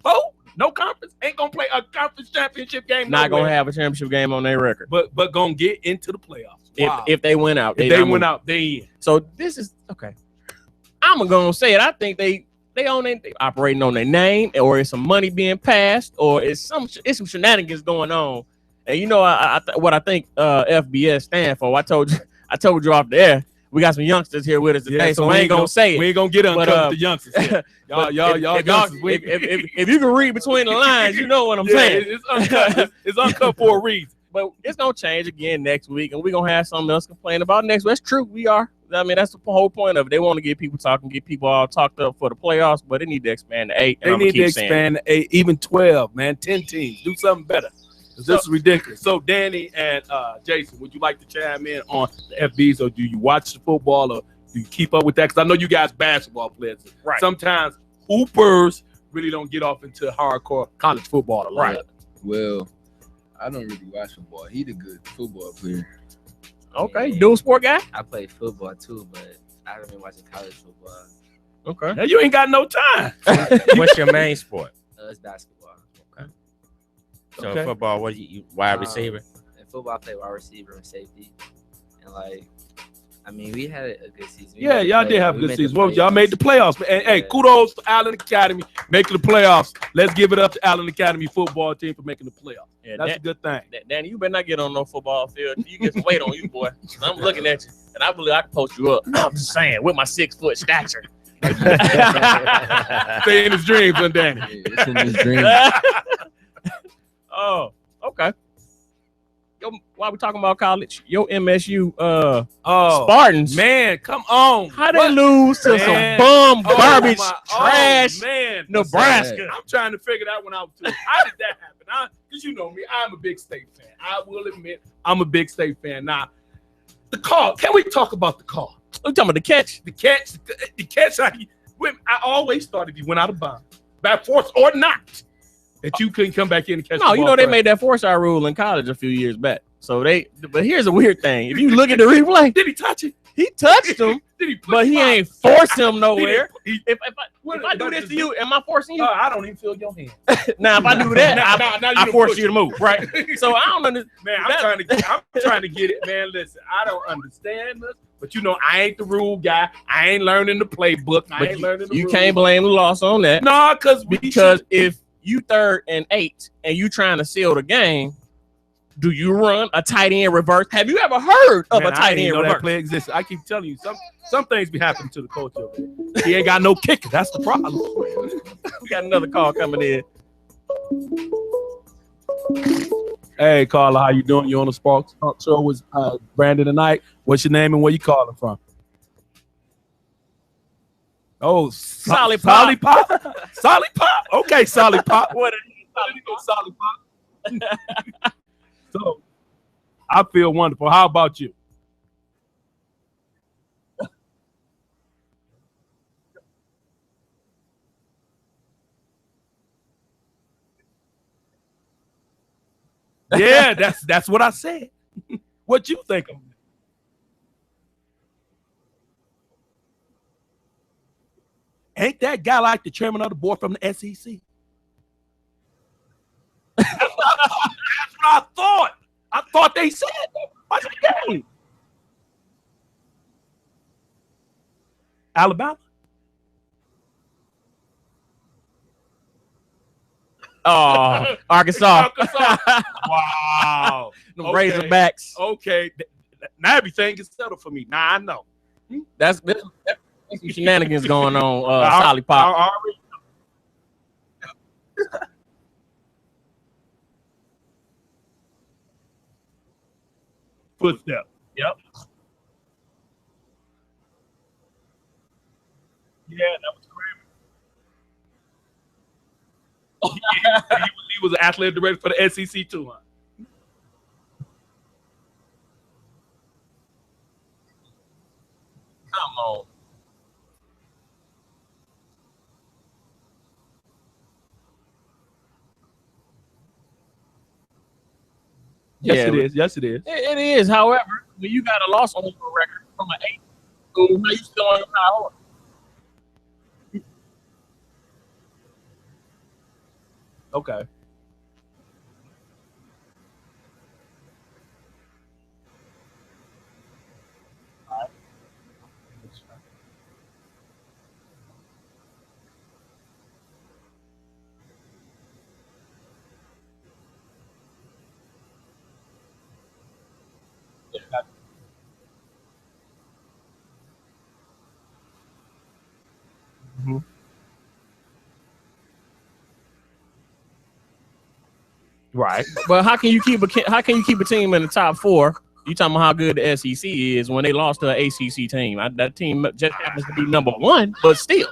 5-4? No conference? Ain't gonna play a conference championship game. Not gonna have a championship game on their record. But gonna get into the playoffs. Wow. If they win out. If they win out, they in. So this is okay. I'm gonna say it. I think they own it. They operating on their name, or it's some money being passed, or it's some shenanigans going on. And you know what I think FBS stand for. I told you off the air. We got some youngsters here with us today, so I ain't gonna say it. We ain't gonna get uncut with the youngsters. Y'all youngsters. If you can read between the lines, you know what I'm saying. It's uncut. It's uncut for a reason. But it's gonna change again next week, and we're gonna have something else to complain about next week. That's true. We are. I mean, that's the whole point of it. They want to get people talking, get people all talked up for the playoffs, but they need to expand to 8. They need to expand to 8, even 12, man. 10 teams. Do something better. This is ridiculous. So, Danny and Jason, would you like to chime in on the FBs, or do you watch the football, or do you keep up with that? Because I know you guys basketball players. Right. Sometimes hoopers really don't get off into hardcore college football a lot. Right. Well, I don't really watch football. He's a good football player. Okay, dual sport guy? I play football too, but I haven't been watching college football. Okay. Now you ain't got no time. What's your main sport? It's basketball. So in football, what you wide receiver? In football, I play wide receiver and safety. And I mean, we had a good season. Yeah, y'all did have a good season. Well, y'all made the playoffs. And hey, kudos to Allen Academy making the playoffs. Let's give it up to Allen Academy football team for making the playoffs. Yeah, that's a good thing. Danny, you better not get on no football field. You get some weight on you, boy. I'm looking at you, and I believe I can post you up. I'm just saying, with my 6-foot stature. Stay in his dreams, huh, Danny? Yeah, it's in his dreams. Oh, okay. While we talking about college, your MSU Spartans, man, come on. How they lose to some bum garbage trash Nebraska? I'm trying to figure that one out too. How did that happen? Because you know me, I'm a big State fan. I will admit I'm a big State fan. Now, the call. Can we talk about the call? I'm talking about the catch. The catch. I always thought if you went out of bounds, by force or not, that you couldn't come back in and catch the ball. No, you know they made that 4-star rule in college a few years back. So but here's a weird thing. If you look at the replay, did he touch it? He touched him, but he ain't forced him nowhere. If I do this to you, am I forcing you? I don't even feel your hand. Now, if I do that, I force you to move, right? So I don't understand. Man, I'm trying to get it, man. Listen, I don't understand this, but you know, I ain't the rule guy. I ain't learning the playbook. I ain't learning the You rules. can't blame the loss on that. No, because if you 3rd and 8 and you trying to seal the game, do you run a tight end reverse? Have you ever heard of a tight end reverse? That play exists. I keep telling you, some things be happening to the coach over there. He ain't got no kicker. That's the problem. We got another call coming in. Hey, Carla, how you doing? You on the Sportstalk show with Brandon tonight? What's your name and where you calling from? Oh, Solid Pop. Solid Pop. Solid Pop. Okay, Solid Pop. What Solid Pop? So, I feel wonderful. How about you? Yeah, that's what I said. What you think of me? Ain't that guy like the chairman of the board from the SEC? That's what I thought. I thought they said that. Watch the game. Alabama? Oh, Arkansas. Wow. The Razorbacks. Okay. Now everything is settled for me. Now I know. That's some shenanigans going on, Solid Pop. I already know. Footstep. Yep. Yeah, that was he was an athletic director for the SEC too, huh? Come on. Yes, Yeah, it is. Yes, it is. It is. However, when you got a loss on your record from an 8 school, how you still on your high horse? Okay. Mhm. Right. But how can you keep a team in the top 4? You talking about how good the SEC is when they lost to an ACC team? That team just happens to be number 1, but still.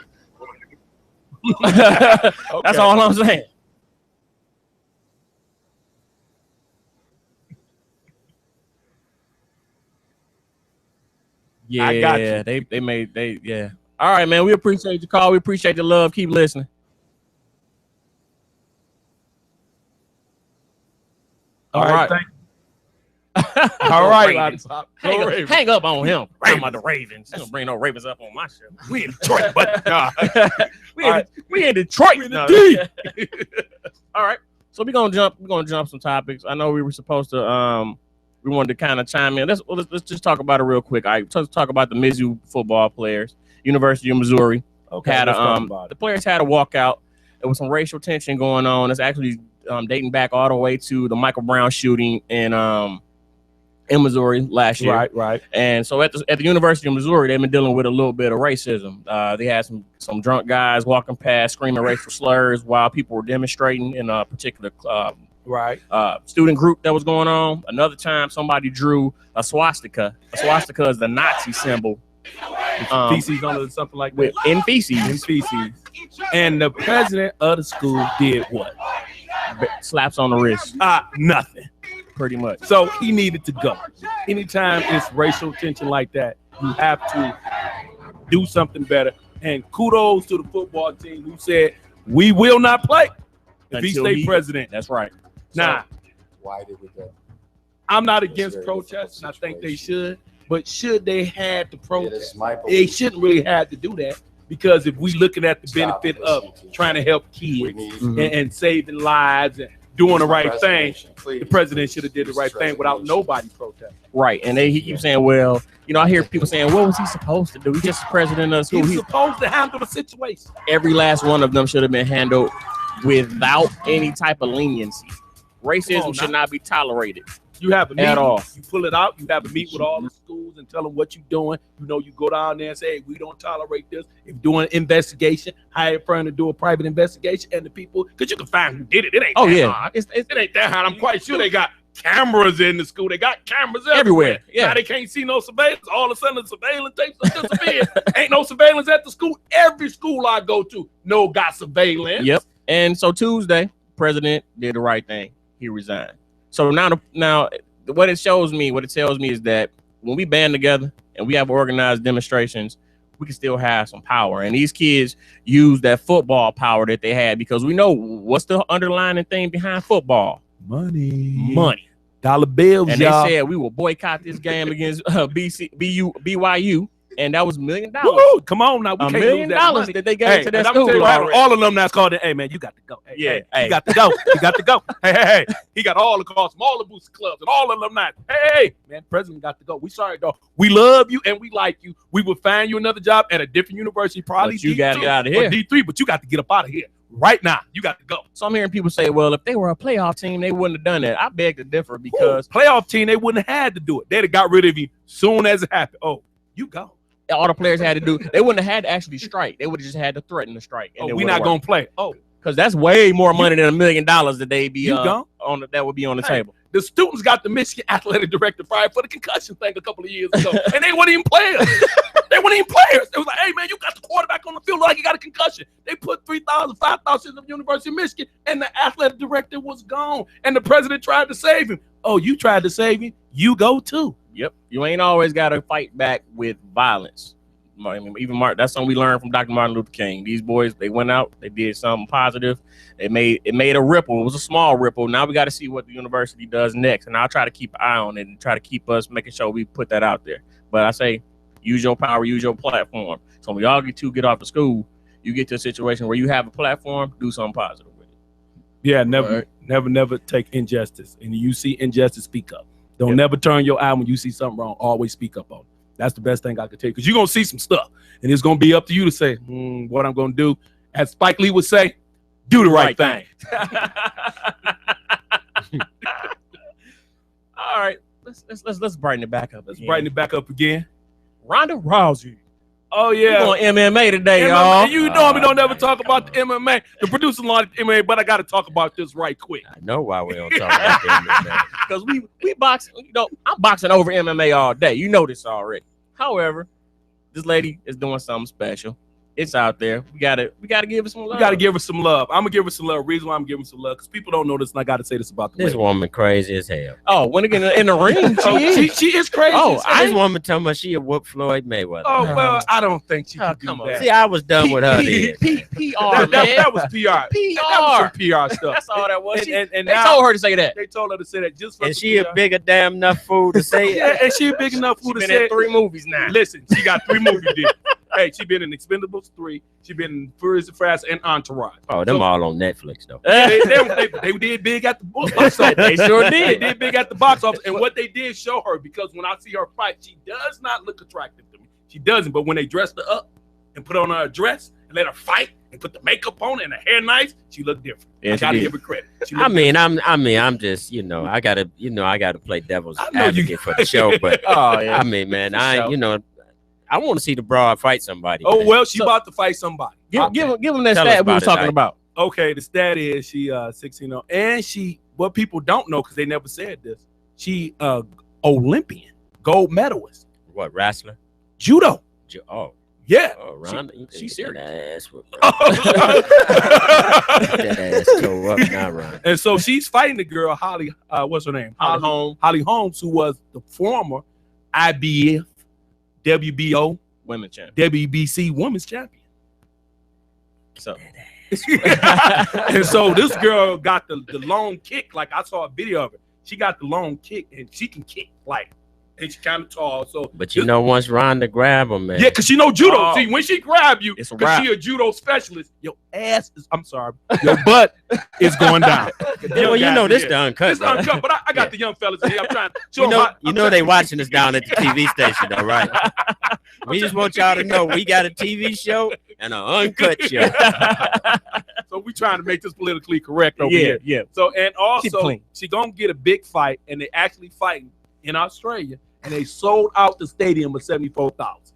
That's all I'm saying. Yeah, I got you. they. All right, man. We appreciate the call. We appreciate the love. Keep listening. All right. All right. Hang up on him. Talking about the Ravens. Don't bring no Ravens up on my show. We in Detroit, but we in Detroit. We in the D. All right. So we're gonna jump some topics. I know we were supposed to we wanted to kind of chime in. Let's just talk about it real quick. Let's talk about the Mizzou football players. University of Missouri Okay. the players had a walkout. There was some racial tension going on. It's actually dating back all the way to the Michael Brown shooting in Missouri last year. Right. And so at the University of Missouri, they've been dealing with a little bit of racism. They had some drunk guys walking past screaming racial slurs while people were demonstrating in a particular student group that was going on. Another time, somebody drew a swastika. A swastika is the Nazi symbol. Feces on it or something like that. In feces. In feces. And the president of the school did what? Slaps on the wrist. Nothing. Pretty much. So he needed to go. Anytime it's racial tension like that, you have to do something better. And kudos to the football team who said, we will not play if he stay president. That's right. Now, why did we go? I'm not against protests, and I think they should. But should they had to protest? They shouldn't really have to do that, because if we looking at the benefit of trying to help kids and saving lives and doing the right thing, the president should have did the right thing without nobody protesting. Right, and he keeps saying, well, I hear people saying, what was he supposed to do? He's just the president of the school. He's supposed to handle the situation. Every last one of them should have been handled without any type of leniency. Racism should not be tolerated. You have a meeting, at all. You pull it out. You have a meet with all the schools and tell them what you're doing. You go down there and say, hey, we don't tolerate this. If doing an investigation, hire a firm to do a private investigation, and the people, because you can find who did it. It ain't that hard. It ain't that hard. I'm quite sure they got cameras in the school. They got cameras everywhere. Yeah. Now they can't see no surveillance. All of a sudden, the surveillance tapes are disappeared. Ain't no surveillance at the school. Every school I go to, got surveillance. Yep. And so Tuesday, president did the right thing. He resigned. So now, what it tells me is that when we band together and we have organized demonstrations, we can still have some power. And these kids use that football power that they had, because we know what's the underlying thing behind football: money, dollar bills. And y'all. they said we will boycott this game against BYU. And that was $1 million. Woo-hoo, come on now. We $1 can't million lose that money that they gave to that school. All alumni called it, hey, man, you got to go. Hey, you got to go. You got to go. Hey. He got all the calls from all the booster clubs and all the alumni. Hey, man, president got to go. We sorry, though. We love you and we like you. We will find you another job at a different university, probably but you got to get out of here. Or D3, but you got to get up out of here right now. You got to go. So I'm hearing people say, well, if they were a playoff team, they wouldn't have done that. I beg to differ, because playoff team, they wouldn't have had to do it. They'd have got rid of you soon as it happened. Oh, you go. All the players had to do, they wouldn't have had to actually strike. They would have just had to threaten to strike. And we're not going to play. Because that's way more money than $1 million that they be that would be on the table. The students got the Michigan athletic director fired for the concussion thing a couple of years ago, and they weren't even players. They weren't even players. They was like, hey, man, you got the quarterback on the field like he got a concussion. They put 3,000, 5,000 of the University of Michigan, and the athletic director was gone, and the president tried to save him. Oh, you tried to save him? You go too. Yep. You ain't always got to fight back with violence. I mean, even that's something we learned from Dr. Martin Luther King. These boys, they went out, they did something positive. It made a ripple. It was a small ripple. Now we got to see what the university does next, and I'll try to keep an eye on it and try to keep us making sure we put that out there. But I say, use your power, use your platform. So when y'all get off of school, you get to a situation where you have a platform, do something positive with it. Yeah, never take injustice. And you see injustice, speak up. Don't never turn your eye when you see something wrong. Always speak up on it. That's the best thing I could tell you, because you're going to see some stuff, and it's going to be up to you to say, what I'm going to do. As Spike Lee would say, do the right thing. All right, let's brighten it back up. Let's brighten it back up again. Ronda Rousey. Oh, yeah. We're on MMA today, y'all. You know we don't ever talk about the MMA. The producer launched MMA, but I got to talk about this right quick. I know why we don't talk about the MMA. Because we boxing, I'm boxing over MMA all day. You know this already. However, this lady is doing something special. It's out there. We gotta give her some love. We gotta give her some love. I'm gonna give her some love. Reason why I'm giving some love, because people don't know this, and I gotta say this about this woman. Crazy as hell. Oh, when again in the ring, she is crazy. Oh, this woman talking about she a whoop Floyd Mayweather. Oh well, I don't think she can do that. See, I was done with her. PR, that was PR. That was some PR stuff. That's all that was. And they told her to say that. They told her to say that just for. And she a big damn enough fool to say it. Yeah, and she a big enough fool to say it. She been in 3 movies now. Listen, she got 3 movie deals. Hey, she been in Expendables 3. She been in Furious and Fast and Entourage. Oh, them all on Netflix though. They did big at the box office. They sure did. They did big at the box office. And what they did show her, because when I see her fight, she does not look attractive to me. She doesn't. But when they dressed her up and put on her dress and let her fight and put the makeup on and her hair nice, she looked different. Yeah, I gotta give her credit. I'm just, I gotta play devil's advocate for the show. But I mean, man, I want to see the broad fight somebody. Oh, man. Well, she about to fight somebody. Give them that stat we were talking about. Okay, the stat is she 16-0. And what people don't know, because they never said this, she Olympian, gold medalist. What, wrestler? Judo. Oh. Yeah. Oh, Ronda, she's serious. That ass toe up now, Ronda. And so she's fighting the girl, Holly, what's her name? Holly Holmes, who was the former IBF WBO women's champion, WBC women's champion. So, and so this girl got the long kick. Like I saw a video of it. She got the long kick, and she can kick and she kind of tall. So, but once Ronda grab her, man. Yeah, because she know judo. See, when she grab you, because she a judo specialist, your ass is. I'm sorry, your butt is going down. Well, this the Uncut. It's Uncut, but I got the young fellas here. I'm trying to show they watching us down at the TV station, though, right? We just want y'all to know we got a TV show and an Uncut show. So we trying to make this politically correct over here. Yeah. So, and also she gonna get a big fight, and they actually fighting in Australia, and they sold out the stadium of 74,000.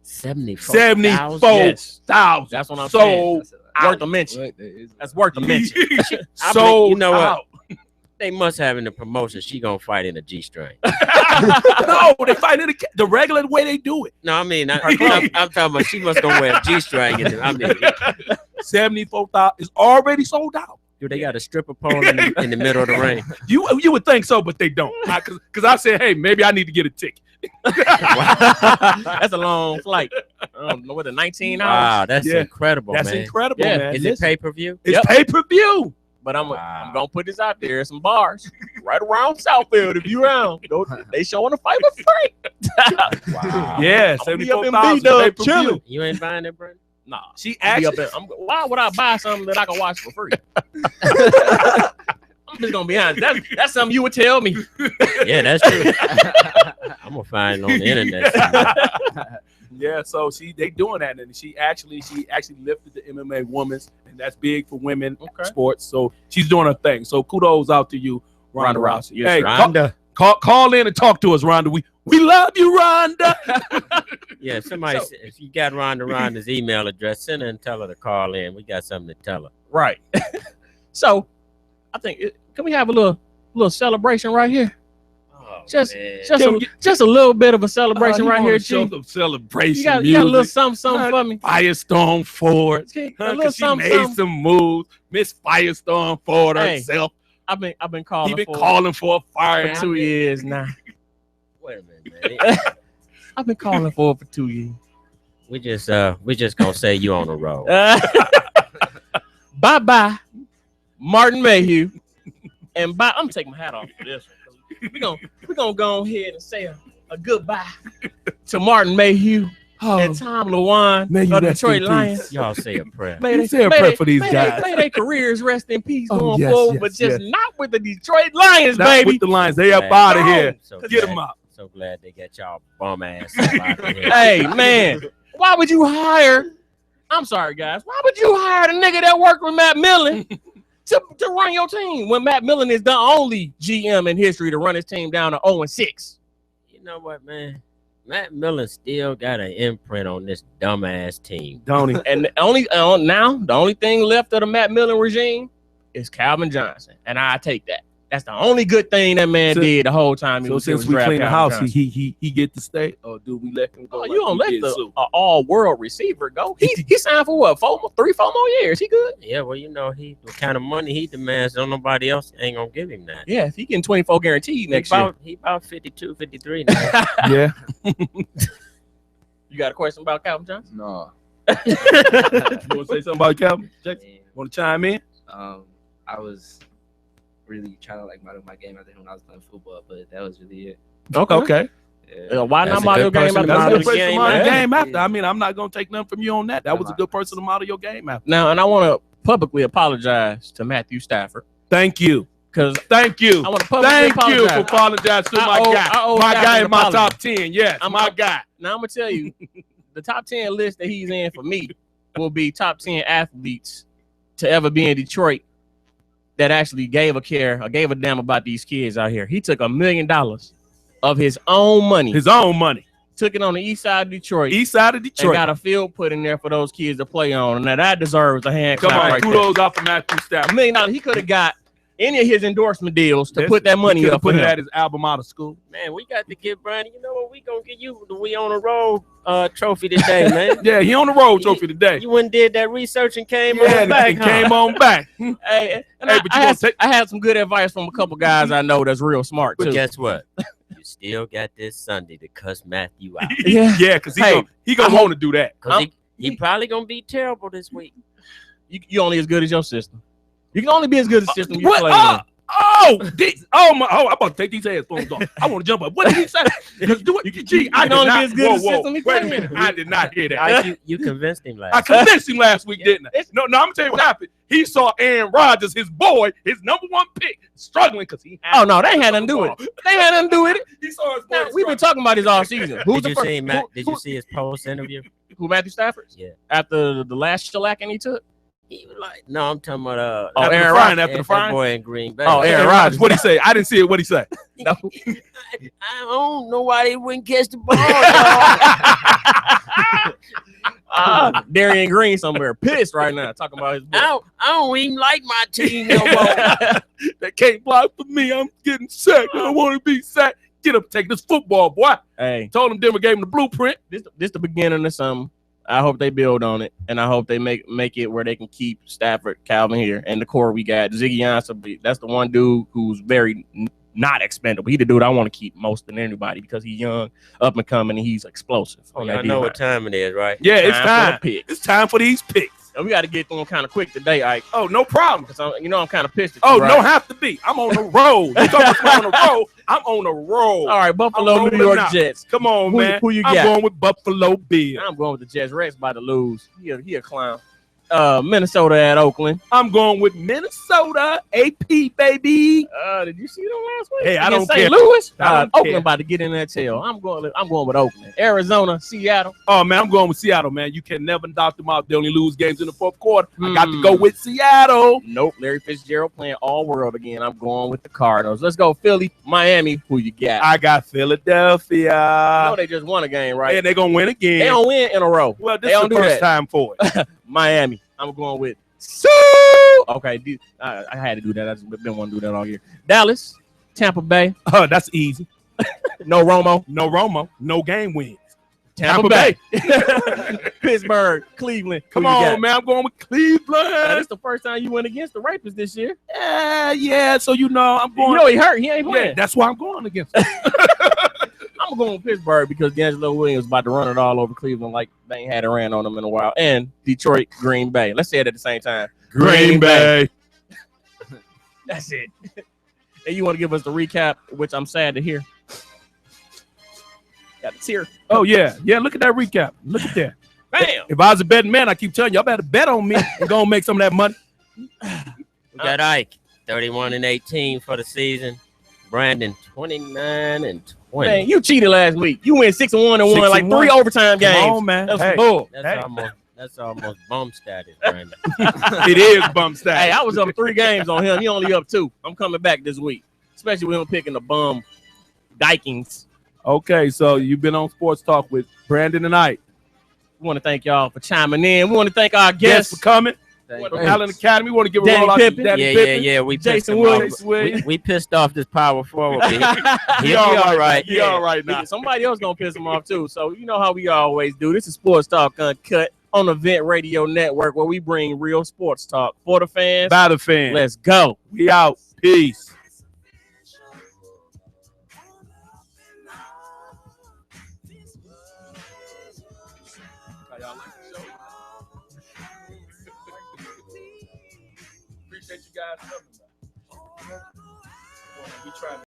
74,000. Yes. That's what I'm saying. Worth a mention. That's worth a mention. So you know what? They must have in the promotion. She gonna fight in a G-string. No, they fight in the regular way they do it. No, I mean I'm talking about she must gonna wear a G-string. 74,000 is already sold out. Dude, they got a stripper pole in the middle of the ring. You would think so, but they don't. Because I said, hey, maybe I need to get a ticket. That's a long flight. I don't know what, 19 hours. Wow, that's incredible, man. That's incredible, man. Is it pay-per-view? It's pay-per-view. But I'm gonna put this out there. Some bars right around Southfield. If you around, they showing a fight for free. Wow. Yeah, 74,000 pay-per-view. You ain't buying it, Brandon? Nah, she actually. Why would I buy something that I can watch for free? I'm just gonna be honest. That's something you would tell me. Yeah, that's true. I'm gonna find it on the internet. Yeah, so they doing that, and she actually lifted the MMA women's, and that's big for women sports. So she's doing her thing. So kudos out to you, Ronda Rousey. Yes, hey, Ronda. Call in and talk to us, Ronda. We love you, Ronda. Yeah, if you got Ronda's email address, send her and tell her to call in. We got something to tell her. Right. So I think can we have a little little celebration right here. Oh, Just man. just a little bit of a celebration right here, Show G. some celebration. You got a music. little something for me. Firestorm Ford. A Huh, little 'cause she something, made something. some moves. Miss Firestorm Ford Hey, herself. I've been calling. He been calling for a fire for 2 years now. Wait a minute, man. I've been calling for it for 2 years. We just gonna say you on the road. Bye bye, Martin Mayhew, and bye. I'm taking my hat off for this one. We're gonna go ahead and say a goodbye to Martin Mayhew and Tom LeWan of the Detroit Lions. Y'all say a prayer. Say a prayer for these guys. May their careers rest in peace Oh, going yes, forward, yes, but just yes. not with the Detroit Lions, Not baby. with the Lions. They up out of here. So Get glad- them out. So glad they got y'all bum ass up out of here. Hey, man, why would you hire? I'm sorry, guys. Why would you hire the nigga that worked with Matt Millen to run your team when Matt Millen is the only GM in history to run his team down to 0-6? You know what, man? Matt Millen still got an imprint on this dumbass team. Don't he? And the only thing left of the Matt Millen regime is Calvin Johnson, and I take that. That's the only good thing that man did the whole time. So since we clean the house, he get to stay, or do we let him go? Oh, like you don't we let did the Sue? all-world receiver go. He signed for what? 3-4 more years. He good? Yeah, well, you know, the kind of money he demands, don't nobody else ain't gonna give him that. Yeah, if he getting 24 guaranteed next year. He about 52, 53 now. Yeah. You got a question about Calvin Johnson? No. You want to say something about Calvin? Jackson? Want to chime in? I was really trying to like model my game after when I was playing football, but that was really it. Okay. Yeah. Why That's not a model good game person after to That's a model good the person to game model the after. game after. I mean, I'm not gonna take nothing from you on that. That was a good person to model your game after. Now, and I want to publicly apologize to Matthew Stafford. Thank you. Because Thank you. I want to publicly Thank you for apologizing to my guy. My guy in my top 10. Yes, my guy. Now, I'm going to tell you, the top 10 list that he's in for me will be top 10 athletes to ever be in Detroit that actually gave a damn about these kids out here. He took $1 million of his own money. Took it on the east side of Detroit. And got a field put in there for those kids to play on. Now, that deserves a hand clap. Come on, right kudos there. off of Matthew Stafford. $1 million. He could have got any of his endorsement deals to put that money He up could've for put him. that his album out of school. Man, we got to get Brandon. You know what? We gonna get you the We on the Road trophy today, man. Yeah, he on the road trophy today. You went and did that research and came Yeah, on back. and came on back. Hey, and Hey, but I had some good advice from a couple guys I know that's real smart But too. guess what? You still got this Sunday to cuss Matthew out. Yeah, because he gonna want to do that. Because he probably gonna be terrible this week. You only as good as your system. You can only be as good as the system you What? play in. I'm about to take these headphones off. I want to jump up. What did he say? Do it. Gee, I did only be not. as good as the system he Wait a play minute. in. I did not hear that. You convinced him last I convinced him last week, didn't I? No, I'm gonna tell you what happened. He saw Aaron Rodgers, his boy, his number one pick, struggling because he had. Oh no, they had nothing to do with it. They had nothing to do with it. He saw his boy. Now, we've been talking about this all season. Who's Did the you first? see Did you see his post interview? Who Matthew Stafford? Yeah. After the last shellacking he took. He was like, no, I'm talking about Aaron Rodgers. After the frying. boy in Green Bay. Oh, Aaron Rodgers. What'd he say? I didn't see it. What'd he say? No. I don't know why they wouldn't catch the ball. Darian Green somewhere pissed right now talking about his boy. I don't even like my team no more. They can't block for me. I'm getting sacked. I don't want to be sacked. Get up, take this football, boy. Hey, Told him Denver gave him the blueprint. This the beginning of something. I hope they build on it, and I hope they make it where they can keep Stafford, Calvin here, and the core we got. Ziggy Ansah, that's the one dude who's very not expendable. He the dude I want to keep most than anybody because he's young, up and coming, and he's explosive. I know what time it is, right? Yeah, it's time. For the picks. It's time for these picks. And we got to get through them kind of quick today, Ike. Oh, no problem. Because I'm kind of pissed at Oh, you, right? don't have to be. I'm on the road. You talking about on the road? I'm on the road. All right, Buffalo, New York Jets. Come on, man. Who you I'm got? going with Buffalo Bills. I'm going with the Jets. Rex about to lose. He a clown. Minnesota at Oakland. I'm going with Minnesota. AP, baby. Did you see them last week? Hey, I Against don't St. care. Louis. I don't Oakland care. about to get in that tail. I'm going with Oakland. Arizona, Seattle. Oh, man, I'm going with Seattle, man. You can never knock them out. They only lose games in the fourth quarter. I got to go with Seattle. Nope. Larry Fitzgerald playing all world again. I'm going with the Cardinals. Let's go Philly, Miami. Who you got? I got Philadelphia. I know they just won a game, right? And they're going to win again. They don't win in a row. Well, this They is don't the do first that. time for it. Miami. I'm going with okay. I had to do that. I've been wanting to do that all year. Dallas, Tampa Bay. Oh, that's easy. No Romo. No Romo. No game wins. Tampa Bay. Pittsburgh, Cleveland. Come on, man. I'm going with Cleveland. That's the first time you went against the Rapists this year. Yeah. So I'm going. You know he hurt. He ain't playing. Yeah, that's why I'm going against him. I'm going with Pittsburgh because D'Angelo Williams about to run it all over Cleveland like they ain't had it ran on them in a while. And Detroit, Green Bay. Let's say it at the same time. Green Bay. That's it. And you want to give us the recap, which I'm sad to hear. Got the tear. Oh, yeah. Yeah, look at that recap. Look at that. Bam. If I was a betting man, I keep telling y'all better bet on me and go and make some of that money. We got Ike, 31-18 for the season. Brandon, 29-20. Man, you cheated last week. You went 6-1 and won like 3 overtime games. Come on, man. That's bull. That's almost bum status, Brandon. It is bum status. Hey, I was up 3 games on him. He only up 2. I'm coming back this week, especially with him picking the bum Vikings. Okay, so you've been on Sports Talk with Brandon and Ike. We want to thank y'all for chiming in. We want to thank our guests for coming. From Allen Academy, we want to give a roll out to Danny Pippen. Yeah. We Jason Williams. Williams. We pissed off this power forward. He all right. He all right now. Somebody else gonna piss him off too. So you know how we always do. This is Sports Talk Uncut on the Vent Radio Network, where we bring real sports talk for the fans. By the fans. Let's go. We out. Peace. Appreciate you guys coming. We trying to